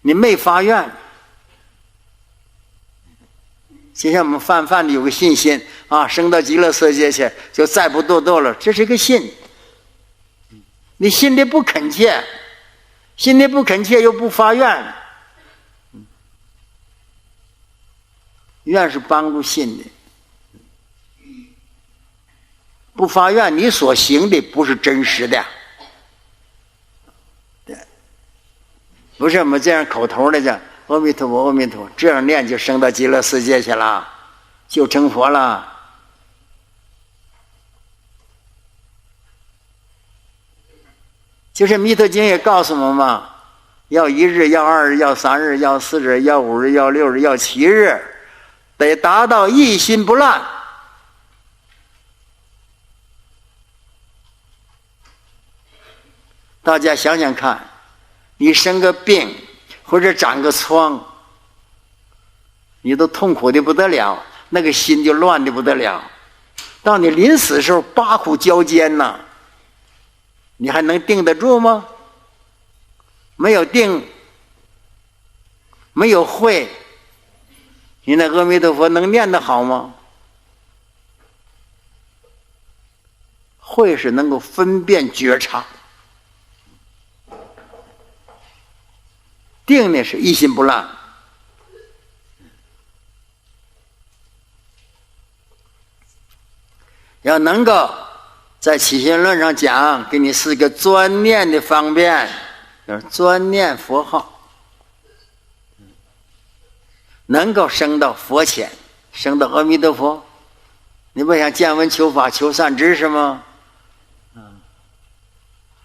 你没发愿。就像我们泛泛的有个信心啊，升到极乐世界去就再不堕堕了，这是个信。你心里不恳切，心里不恳切又不发愿，愿是帮助信的。不发愿，你所行的不是真实的。对，不是我们这样口头的讲阿弥陀佛阿弥陀佛，这样念就升到极乐世界去了，就成佛了。就是弥陀经也告诉我们嘛，要1日，要2日，要3日，要4日，要5日，要6日，要7日，得达到一心不乱。大家想想看，你生个病或者长个疮，你都痛苦的不得了，那个心就乱的不得了。到你临死的时候八苦交煎呐，你还能定得住吗？没有定，没有慧，你那阿弥陀佛能念得好吗？慧是能够分辨觉察，定呢是一心不乱。要能够在起心论上讲，给你4个专念的方便，就是专念佛号，能够升到佛前，升到阿弥陀佛。你不想见闻求法求善知识吗？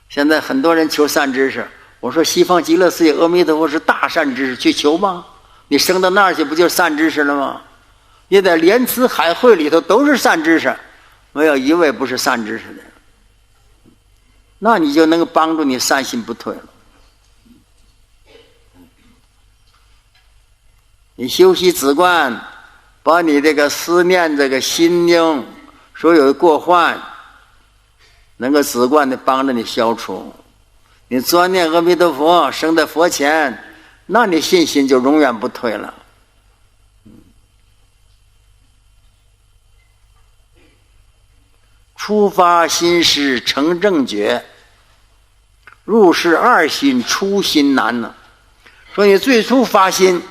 现在很多人求善知识，我说西方极乐世界阿弥陀佛是大善知识，去求吗？你升到那儿去不就是善知识了吗？你在莲池海会里头都是善知识，没有一位不是善知识的，那你就能够帮助你善心不退了。你修习止观，把你这个思念这个心中所有的过患能够止观的帮着你消除。你专念阿弥陀佛，升在佛前，那你信心就永远不退了。初发心时成正觉，入世2心初心难呢。说你最初发心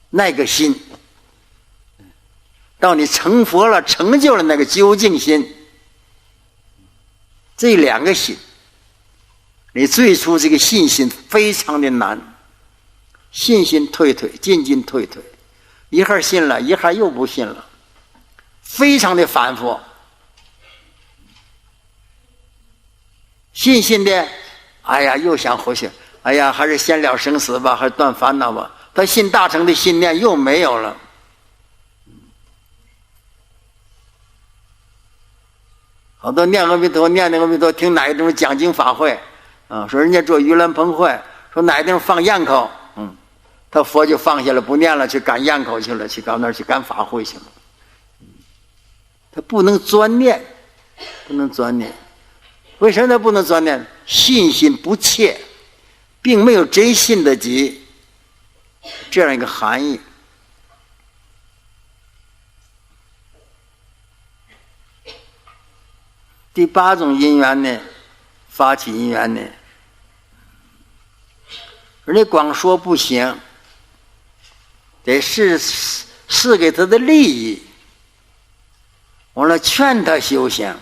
那个心，到你成佛了成就了那个究竟心，这2个心，你最初这个信心非常的难，信心退退进进退退，一会儿信了一会儿又不信了，非常的反复。信的哎呀又想回去，哎呀还是先了生死吧，还是断烦恼吧，他信大乘的信念又没有了。好多念阿弥陀念那个阿弥陀，听哪一种讲经法会说人家做盂兰盆会，说哪一地方放焰口，他佛就放下了不念了，去赶焰口去了，去到那儿去赶法会去了。他不能专念，不能专念。为什么他不能专念？信心不切，并没有真信得及，这样一个含义。第8种因缘呢，发起因缘呢，人家光说不行，得是给他的利益，完了劝他修行。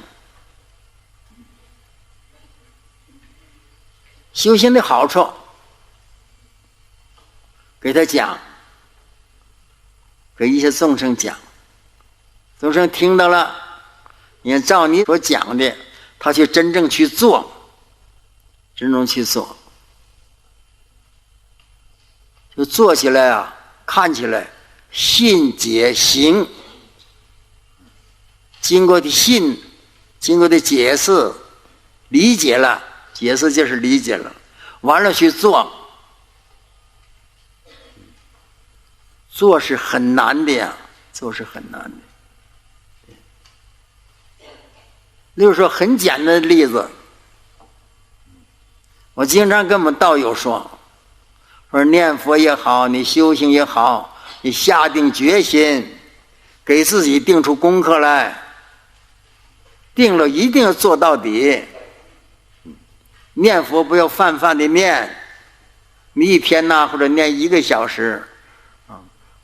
修行的好处给他讲，给一些众生讲，众生听到了，你照你所讲的，他去真正去做，真正去做，就做起来啊，看起来信解行，经过的信，经过的解释，理解了，解释就是理解了，完了去做，做是很难的呀，做是很难的。例如说很简单的例子，我经常跟我们道友说念佛也好，你修行也好，你下定决心，给自己定出功课来，定了一定要做到底。念佛不要泛泛的念，你一天呢或者念1个小时，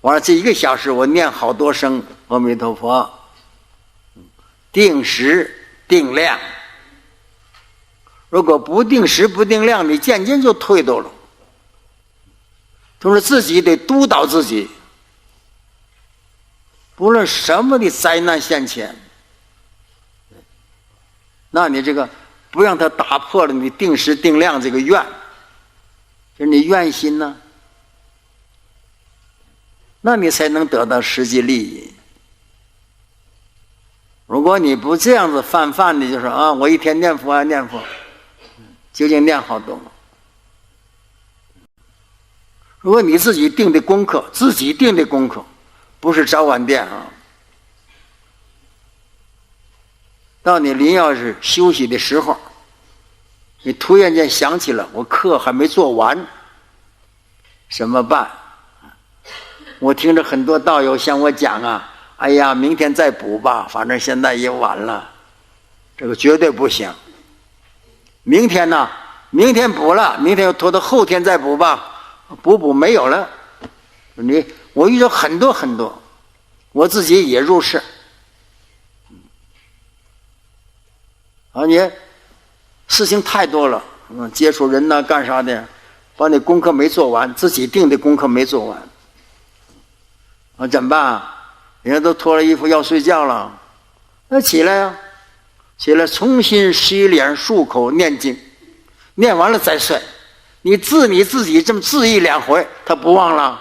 完了这1个小时我念好多声阿弥陀佛，定时定量。如果不定时不定量，你渐渐就退堕了。就是自己得督导自己，不论什么的灾难现前，那你这个不让它打破了你定时定量这个愿，就是你愿心呢，那你才能得到实际利益。如果你不这样子泛泛的就说我一天念佛念佛，究竟念好多？如果你自己定的功课，自己定的功课，不是早晚殿到你临要是休息的时候，你突然间想起了我课还没做完，怎么办？我听着很多道友向我讲哎呀，明天再补吧，反正现在也晚了。这个绝对不行。明天呢？明天补了，明天又拖到后天再补吧，补没有了。我遇到很多，我自己也入世。你事情太多了，接触人呐，干啥的，把你功课没做完，自己定的功课没做完，怎么办？人家都脱了衣服要睡觉了，那起来呀，起来重新洗脸漱口念经，念完了再睡。你自己这么自忆2回，他不忘了。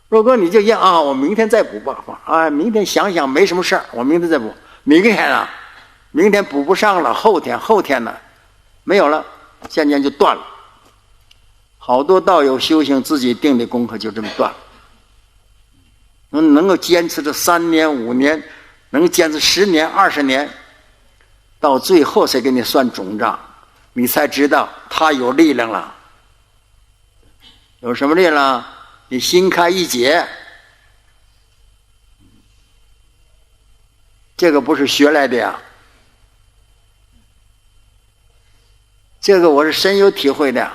如果你就我明天再补吧，明天想想没什么事儿，我明天再补。明天补不上了，后天呢没有了，渐渐就断了。好多道友修行自己定的功课就这么断了。能够坚持这3年5年，能坚持10年20年，到最后才给你算总账，你才知道他有力量了。有什么力量？你心开一解，这个不是学来的呀，这个我是深有体会的。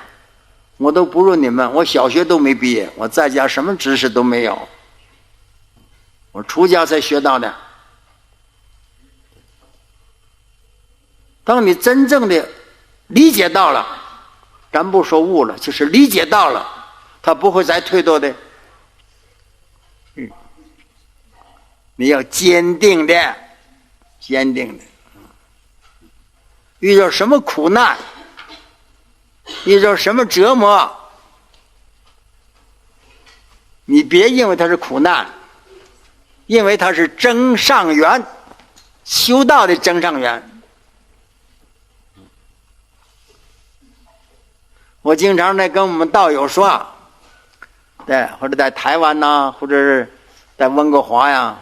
我都不如你们，我小学都没毕业，我在家什么知识都没有，我出家才学到的。当你真正的理解到了，咱不说悟了，就是理解到了，他不会再退堕的。你要坚定的，遇到什么苦难，遇到什么折磨，你别因为它是苦难，因为它是增上缘，修道的增上缘。我经常在跟我们道友说，对，或者在台湾呐，或者是在温哥华呀，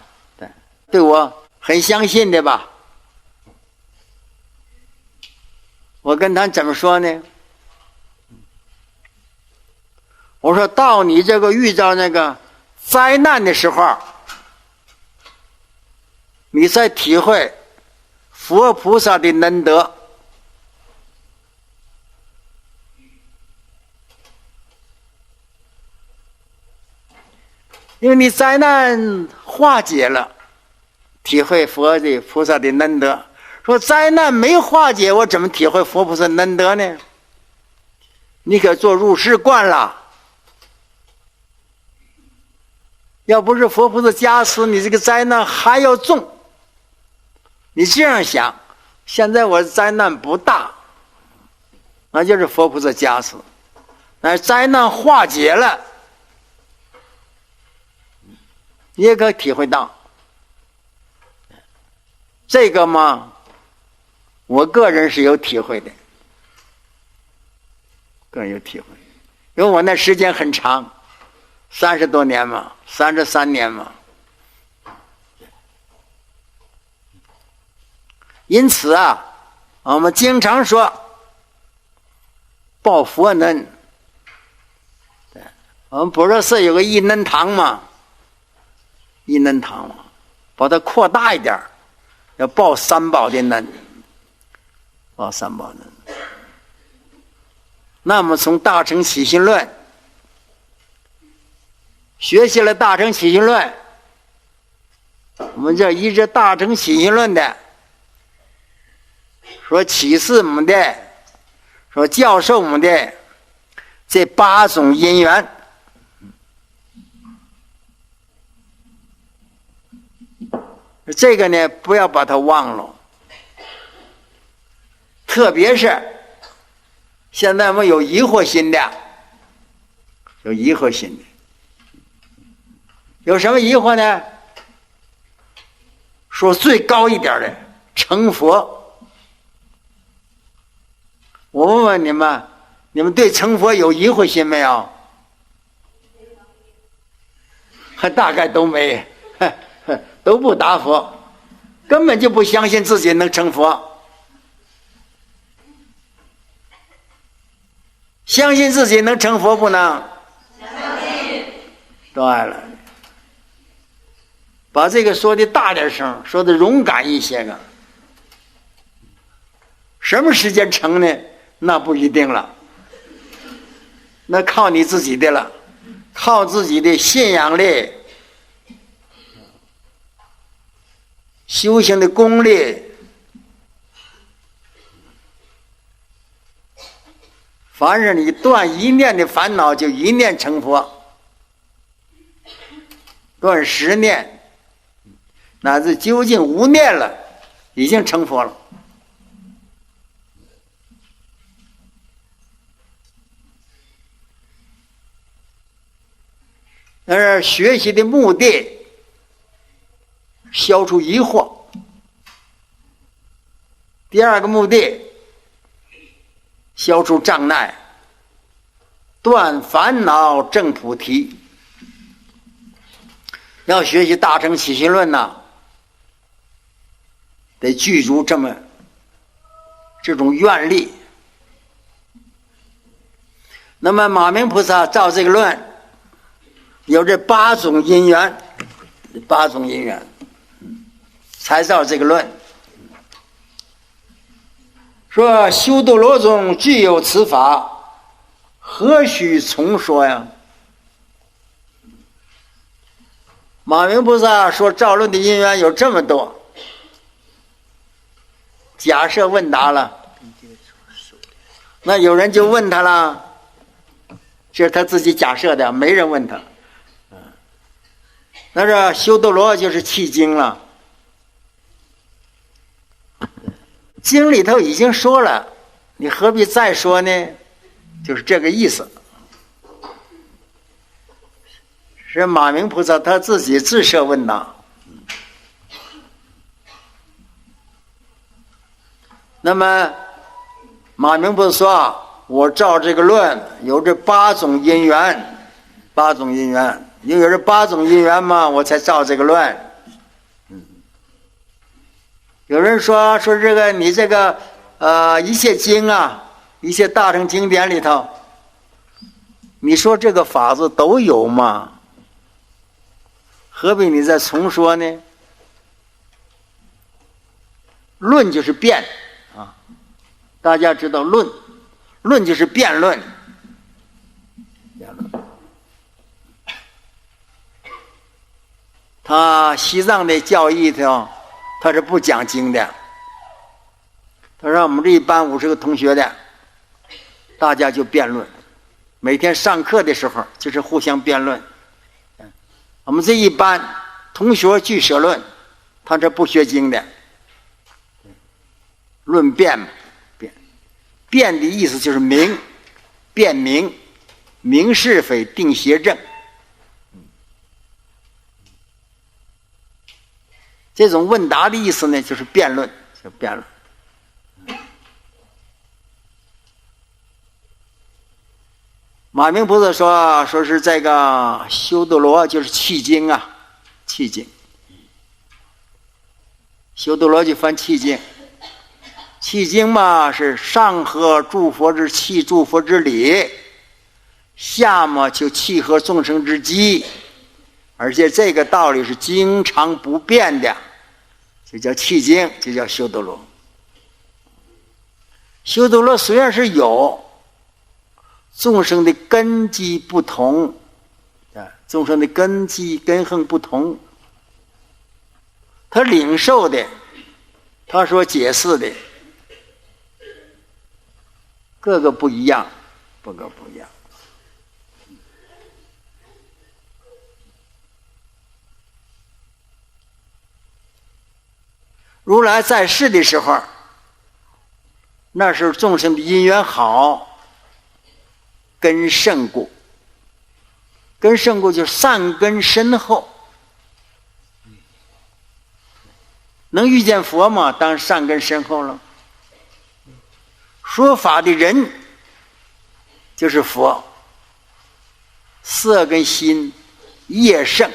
对我很相信的吧。我跟他怎么说呢？我说到你这个遇到那个灾难的时候，你才体会佛菩萨的能德。因为你灾难化解了，体会佛的菩萨的能德。说灾难没化解，我怎么体会佛菩萨能德呢？你可做入世观了。要不是佛菩萨加持，你这个灾难还要重。你这样想，现在我灾难不大，那就是佛菩萨加持。但是灾难化解了，你也可体会到这个嘛，我个人是有体会的，个人有体会，因为我那时间很长，30多年嘛，33年嘛。因此啊，我们经常说报佛恩。我们普陀寺有个义恩堂嘛，义恩堂嘛，把它扩大一点，要报三宝的恩，报三宝的恩。那么从《大乘起信论》学习了《大乘起信论》，我们这依着《大乘起信论》的说启示我们的，说教授我们的这8种因缘。这个呢，不要把它忘了。特别是现在我们有疑惑心的，有疑惑心的，有什么疑惑呢？说最高一点的成佛。我问问你们，你们对成佛有疑惑心没有？大概都没，都不答佛，根本就不相信自己能成佛。相信自己能成佛不能？相信。对了，把这个说的大点声，说的勇敢一些个。什么时间成呢？那不一定了，那靠你自己的了，靠自己的信仰力、修行的功力。凡是你断一念的烦恼，就一念成佛；断10念，乃至究竟无念了，已经成佛了。但是学习的目的，消除疑惑；第二个目的，消除障碍，断烦恼证菩提。要学习大乘起信论呐，得具足这种愿力。那么马明菩萨照这个论，有这8种因缘，8种因缘才照这个论。说修斗罗中具有此法，何须重说呀？马明菩萨说照论的因缘有这么多，假设问答了，那有人就问他了，这是他自己假设的，没人问他。那这修斗罗就是契经了，经里头已经说了，你何必再说呢？就是这个意思。是马明菩萨他自己自设问答。那么马明不是说，我照这个论有这8种因缘，8种因缘，因为有这8种因缘嘛，我才照这个论。有人说这个你这个一切经啊，一切大乘经典里头，你说这个法子都有吗？何必你再重说呢？论就是辩啊，大家知道论就是辩论。他西藏的教义头，他是不讲经的。他让我们这一班50个同学的，大家就辩论，每天上课的时候就是互相辩论。我们这一班同学俱舍论，他是不学经的。论辩嘛，辩的意思就是明，辩明，明是非，定邪正。这种问答的意思呢，就是辩论，就辩论。马明菩萨说是这个修多罗就是契经啊，契经。修多罗就翻契经。契经嘛是上合诸佛之契，诸佛之理，下嘛就契合众生之机，而且这个道理是经常不变的，就叫契经，就叫修多罗。修多罗虽然是有众生的根基不同，众生的根基根横不同，他领受的，他所解释的，各个不一样，各个不一样。如来在世的时候，那时候众生的因缘好，根深固，根深固就是善根深厚。能遇见佛吗？当然善根深厚了。说法的人就是佛，色跟心业盛。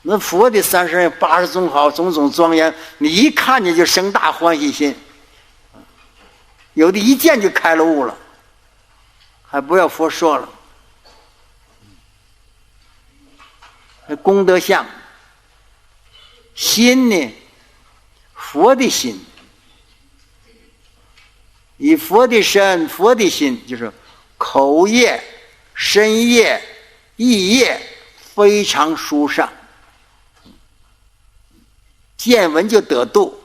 那佛的3080种好，种种庄严，你一看见就生大欢喜心。有的一见就开了悟了，还不要佛说了。功德相，心呢？佛的心，以佛的身、佛的心，就是口业、身业、意业非常殊胜，见闻就得度。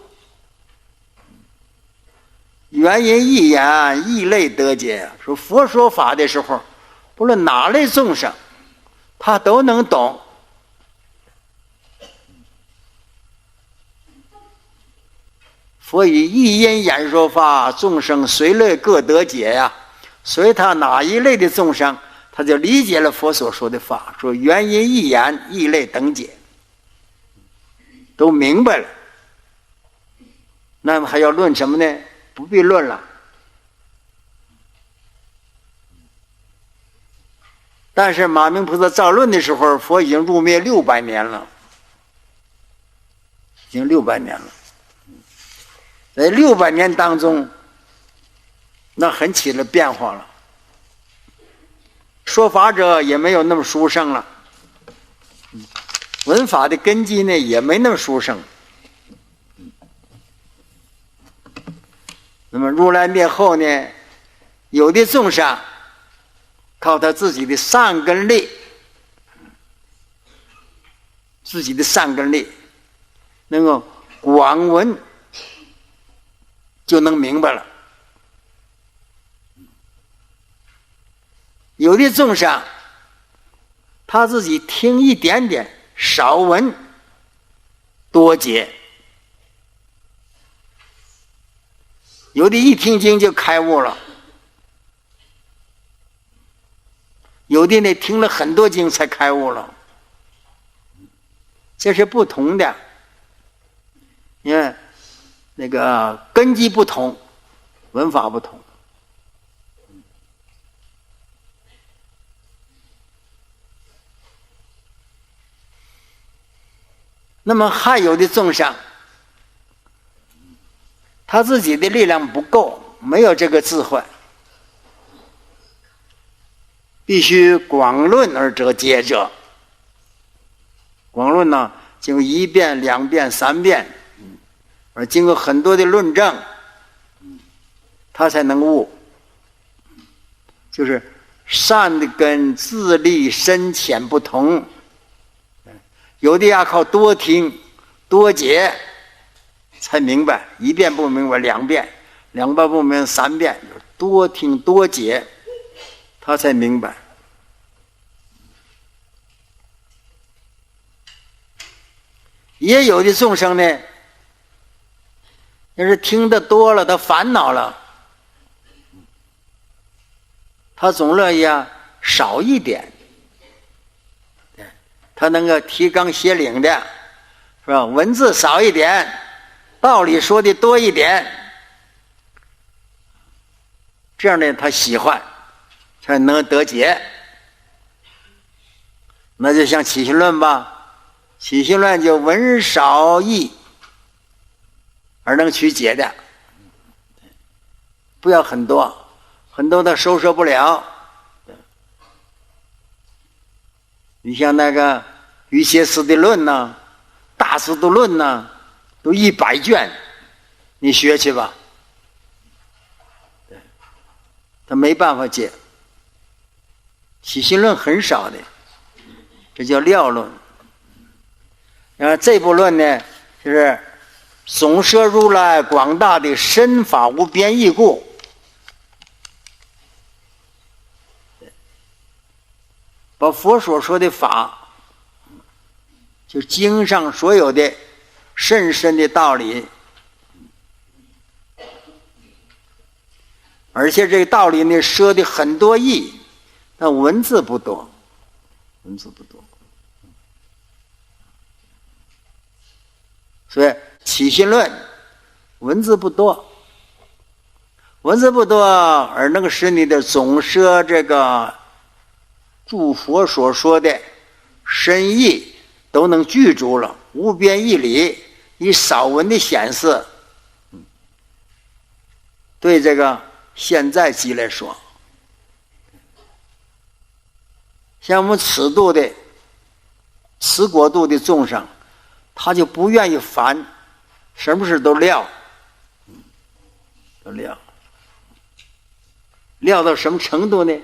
原因一言，异类得解。说佛说法的时候，不论哪类众生，他都能懂。佛以一因演说法，众生随类各得解呀。随他哪一类的众生，他就理解了佛所说的法。说原因一言，异类等解，都明白了。那么还要论什么呢？不必论了。但是马明菩萨造论的时候，佛已经入灭600年了，已经600年了。在600年当中，那很起了变化了。说法者也没有那么殊胜了，闻法的根基呢也没那么殊胜。那么如来灭后呢，有的众生靠他自己的善根力，自己的善根力能够广闻，就能明白了。有的众生他自己听一点点，少闻多解。有的一听经就开悟了，有的呢听了很多经才开悟了，这是不同的。因为那个根基不同，文法不同。那么还有的众生，他自己的力量不够，没有这个智慧，必须广论而得解者。广论呢，经过1遍、2遍、3遍，而经过很多的论证，他才能悟。就是善的跟自力深浅不同，有的要靠多听多解才明白，1遍不明白2遍，2遍不明白3遍，多听多解他才明白。也有的众生呢，要是听得多了他烦恼了，他总乐意少一点，他能够提纲挈领的，是吧？文字少一点，道理说的多一点，这样呢他喜欢，才能得解。那就像起信论吧，起信论就文少义而能取解的，不要很多，很多他收摄不了。你像那个于歇斯的论呐，大智度论呐，都100卷，你学去吧，他没办法解。起信论很少的，这叫料论。然后这部论呢，就是总摄如来广大的身法无边义故，把佛所说的法，就经上所有的甚深的道理，而且这个道理呢说的很多义，但文字不多，文字不多。所以起信论文字不多，文字不多而能使你的总摄这个诸佛所说的深意都能具足了，无边义理，以少文的显示，对这个现在集来说，像我们此度的此国度的众生，他就不愿意烦，什么事都撂，都撂，撂到什么程度呢？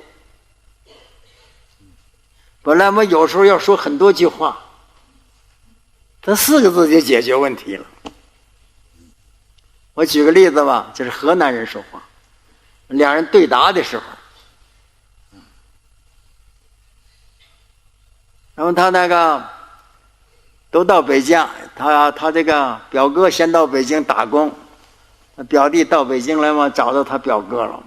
本来我们有时候要说很多句话，他4个字就解决问题了。我举个例子吧，就是河南人说话，2人对答的时候，然后他那个都到北京，他这个表哥先到北京打工，表弟到北京来嘛，找到他表哥了。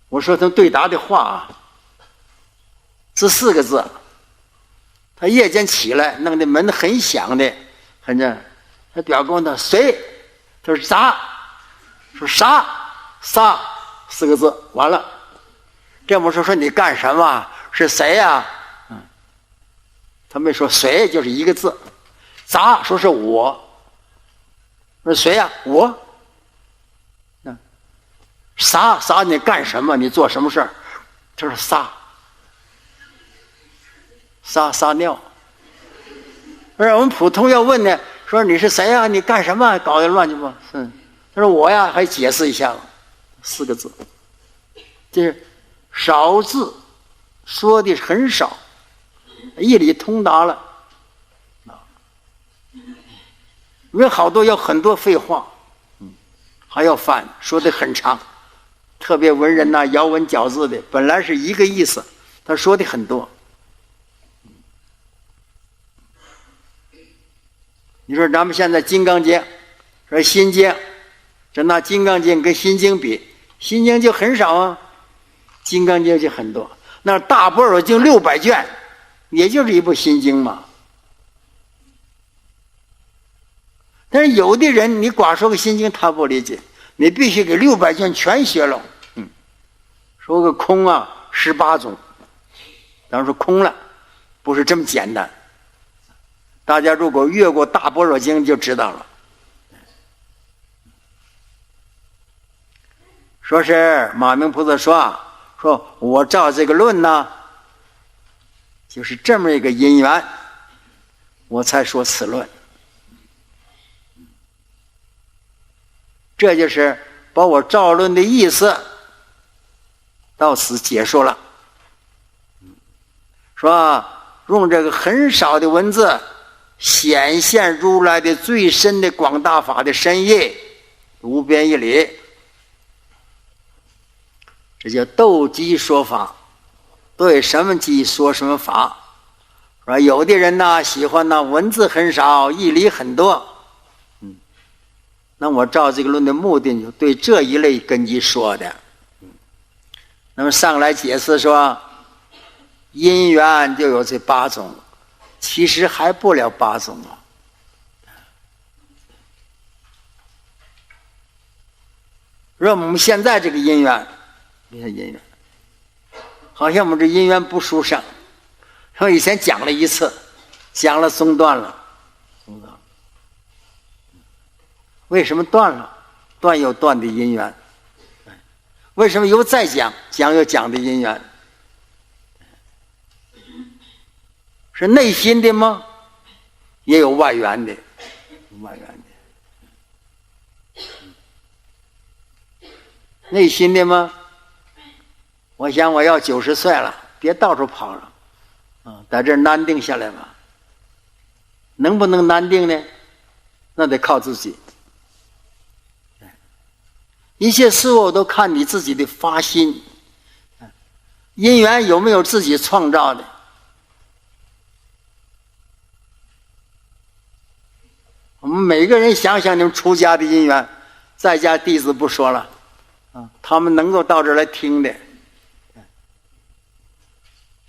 我说他对答的话这4个字，他夜间起来弄得门很响的，很这，他表哥问他谁？他说啥？说啥？仨4个字，完了。这么说你干什么？是谁呀？他没说谁，就是1个字。咋？说是我。说谁呀？我。啥？你干什么？你做什么事儿？他说撒尿。而我们普通要问呢，说你是谁呀？你干什么？搞得乱七八糟。他说我呀，还解释一下了，4个字。这是少字，说的很少，义理通达了。因为好多有很多废话，还要翻，说的很长，特别文人呐，咬文嚼字的，本来是一个意思，他说的很多。你说咱们现在《金刚经》说《心经》，这拿《金刚经》跟《心经》比，《心经》就很少啊，《金刚经》就很多。那大般若经600卷，也就是一部《心经》嘛。但是有的人，你光说个心经他不理解，你必须给600卷全学了。说个空啊，18种，当然说空了，不是这么简单。大家如果越过大般若经就知道了。说是马明菩萨说我照这个论呢，就是这么一个因缘，我才说此论。这就是把我照论的意思到此结束了。说用这个很少的文字显现如来的最深的广大法的深意，无边义理，这叫斗机说法，对什么机说什么法。说有的人呢喜欢呢文字很少，义理很多。那我照这个论的目的就对这一类根基说的。那么上来解释说因缘就有这8种，其实还不了8种啊。说我们现在这个因缘，你看因缘好像我们这因缘不殊胜，我以前讲了一次，讲了中断了。为什么断了？断有断的因缘。为什么又再讲？讲有讲的因缘。是内心的吗？也有外缘的，外缘的。内心的吗？我想我要90岁了，别到处跑了，在这儿安定下来吧。能不能安定呢？那得靠自己。一切事物都看你自己的发心，因缘有没有自己创造的？我们每个人想想你们出家的因缘，在家弟子不说了，他们能够到这儿来听的，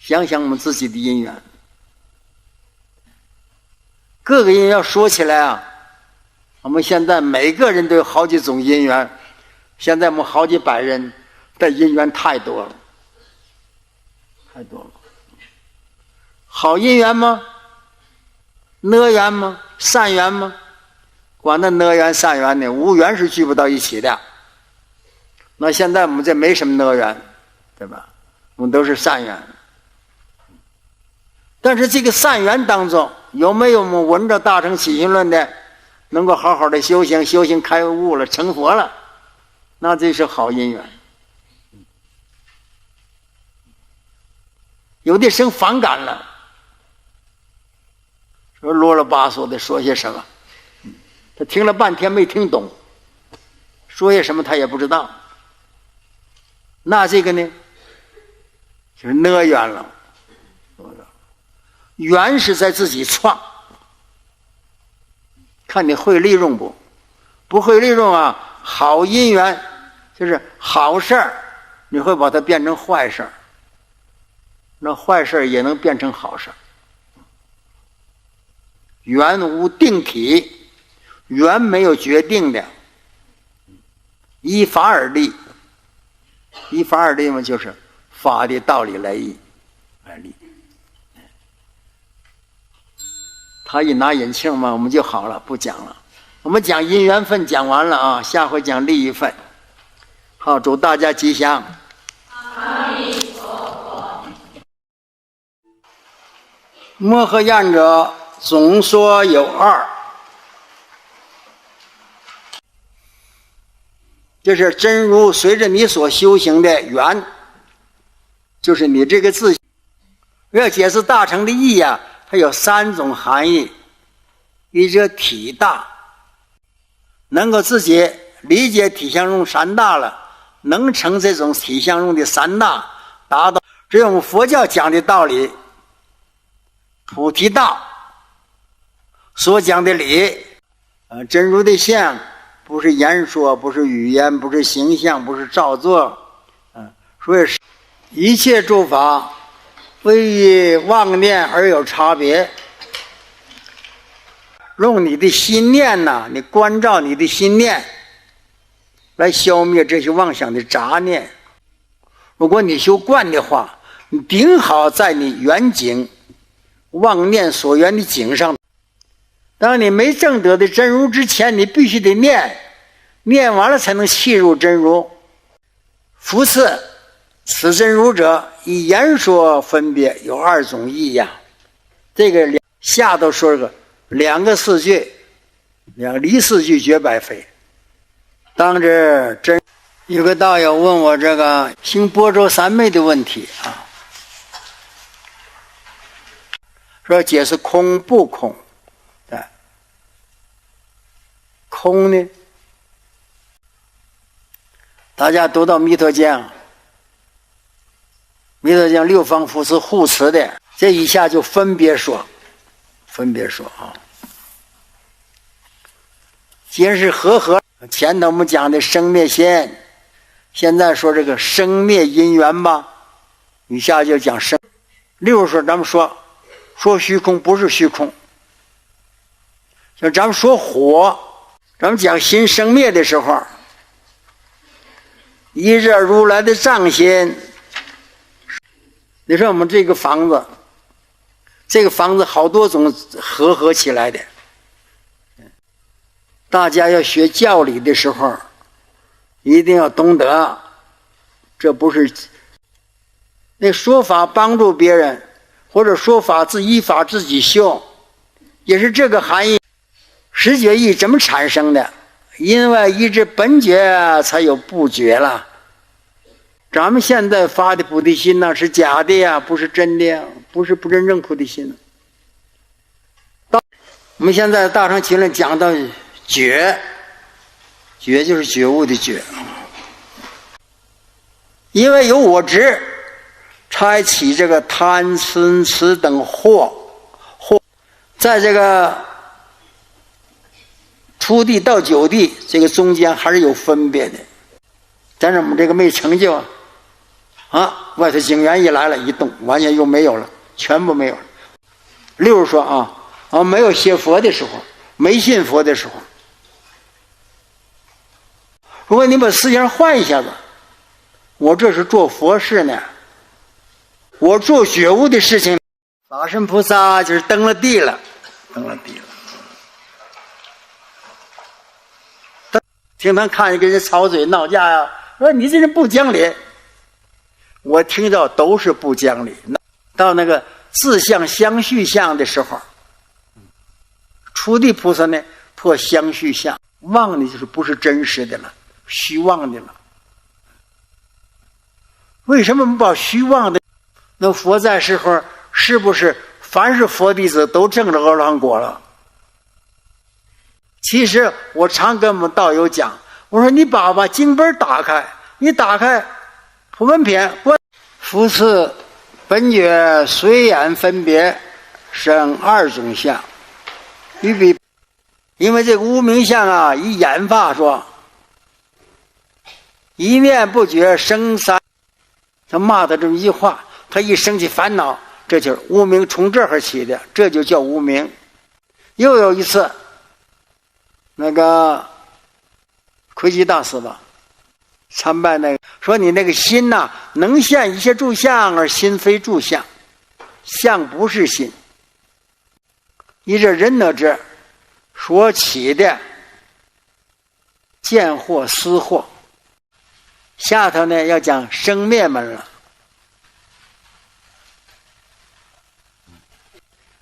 想想我们自己的因缘，各个因缘说起来啊，我们现在每个人都有好几种因缘。现在我们好几百人的因缘太多了，太多了。好因缘吗？恶缘吗？善缘吗？管那恶缘善缘呢，无缘是聚不到一起的。那现在我们这没什么恶缘，对吧？我们都是善缘。但是这个善缘当中，有没有我们闻着大乘起信论的，能够好好的修行，修行开悟了，成佛了？那这是好因缘。有的生反感了，说啰啰巴嗦的说些什么，他听了半天没听懂，说些什么他也不知道。那这个呢，就是恶缘了。缘是在自己创，看你会利用不？不会利用啊，好因缘就是好事儿，你会把它变成坏事儿，那坏事儿也能变成好事儿。缘无定体，缘没有决定的，依法而立。依法而立嘛，就是法的道理来立。他一拿引磬嘛，我们就好了，不讲了。我们讲因缘分讲完了啊，下回讲利益分。好，祝大家吉祥。阿弥陀佛。摩诃言者总说有2，就是真如随着你所修行的缘，就是你这个字。要解释大乘的义啊，它有3种含义。一者体大，能够自己理解体相中3大了，能成这种体相中的3大，达到只有我们佛教讲的道理，菩提道所讲的理，真如的相，不是言说，不是语言，不是形象，不是造作，所以一切诸法为妄念而有差别。用你的心念呐，你关照你的心念，来消灭这些妄想的杂念。如果你修观的话，你顶好在你缘境妄念所缘的境上。当你没证得的真如之前，你必须得念，念完了才能契入真如。复次，此真如者，以言说分别有2种义呀。这个下头说个2个4句，离4句绝百非。当着真有个道友问我这个行般舟三昧的问题啊，说解释空不空？空呢？大家读到弥陀经，弥陀经6方佛是护持的，这一下就分别说啊。今是和前头我们讲的生灭心，现在说这个生灭因缘吧，一下就讲生。例如说咱们说虚空不是虚空，就咱们说火，咱们讲心生灭的时候，依着如来的藏心。你说我们这个房子好多种合起来的，大家要学教理的时候一定要懂得，这不是那说法帮助别人，或者说法依法自己修，也是这个含义。十觉意怎么产生的？因为依着本觉才有不觉了。咱们现在发的菩提心呢，是假的呀，不是真的呀，不是不真正菩提心。我们现在大乘经论讲到觉就是觉悟的觉，因为有我执，才起这个贪嗔痴等惑，在这个初地到9地这个中间还是有分别的，但是我们这个没成就啊，外头警员一来了，一动完全又没有了，全部没有了。例如说没有学佛的时候，没信佛的时候，如果你把思想换一下子，我这是做佛事呢，我做觉悟的事情，法身菩萨就是登了地了。经常看见跟人吵嘴闹架呀，说你这人不讲理，我听到都是不讲理。到那个自相相续相的时候，初地菩萨呢破相续相，妄的就是不是真实的了，虚妄的了。为什么我们把虚妄的？那佛在时候是不是凡是佛弟子都证着阿罗汉果了？其实我常跟我们道友讲，我说你把经本打开，你打开普门品，复次本觉随眼分别生2种相，因为这个无明相啊，以眼法说，一念不觉生3。他骂他这么一句话，他一生气烦恼，这就是无明从这儿起的，这就叫无明。又有一次，那个窥基大师吧，参拜那个说你那个心呐，能现一切诸相，而心非诸相，相不是心。你这人呢，这所起的见惑思惑。下头呢要讲生灭门了。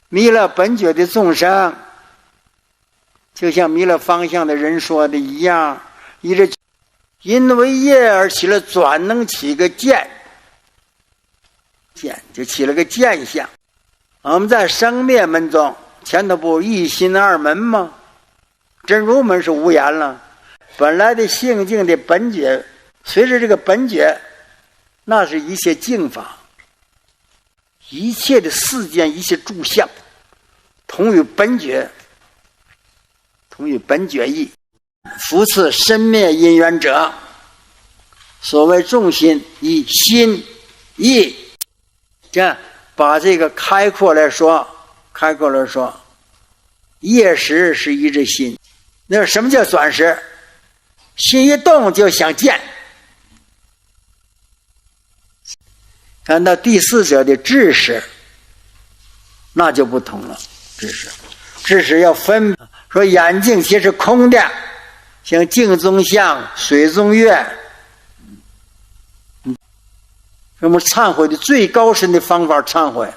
弥勒本觉的众生，就像弥勒方向的人说的一样，依着因为业而起了转，能起个见就起了个见相。我们在生灭门中，前头不一心2门吗？真如门是无言了，本来的性境的本觉，随着这个本觉，那是一切境法，一切的世间，一切诸相，同于本觉义。复次生灭因缘者，所谓众心以心意，这把这个开阔来说，业识是一只心。那什么叫转识？心一动就想见。看到第四者的智识，那就不同了。智识要分，说眼睛其实空的，像镜中像、水中月。那么忏悔的最高深的方法，忏悔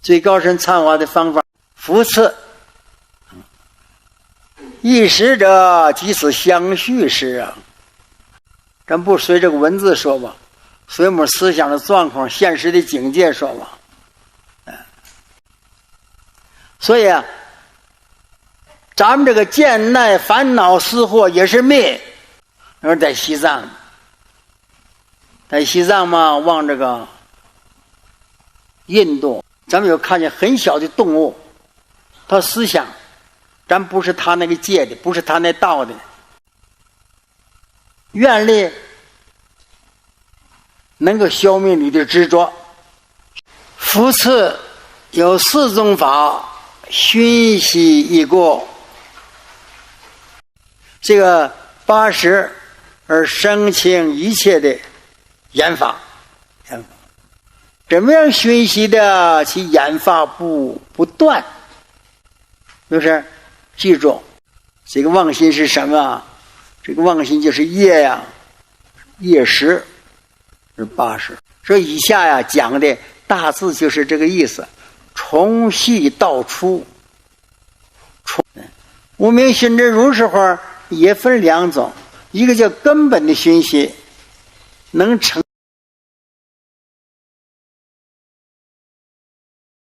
最高深忏悔的方法，扶持。一时者即是相续时啊，咱不随这个文字说吧，随我们思想的状况、现实的境界说吧。所以啊，咱们这个见难烦恼思惑也是灭。而在西藏嘛，往这个印度，咱们有看见很小的动物，它思想咱不是他那个界的，不是他那道的，愿力能够消灭你的执着。扶持有四种法，熏习已过，这个80而生清一切的研发。怎么样熏习的其研发不断？就是记住，这个妄心是什么？这个妄心就是业呀，业识是80。所以以下呀讲的大致就是这个意思，从细到粗。无明熏之如是话也分2种，一个叫根本的熏习，能成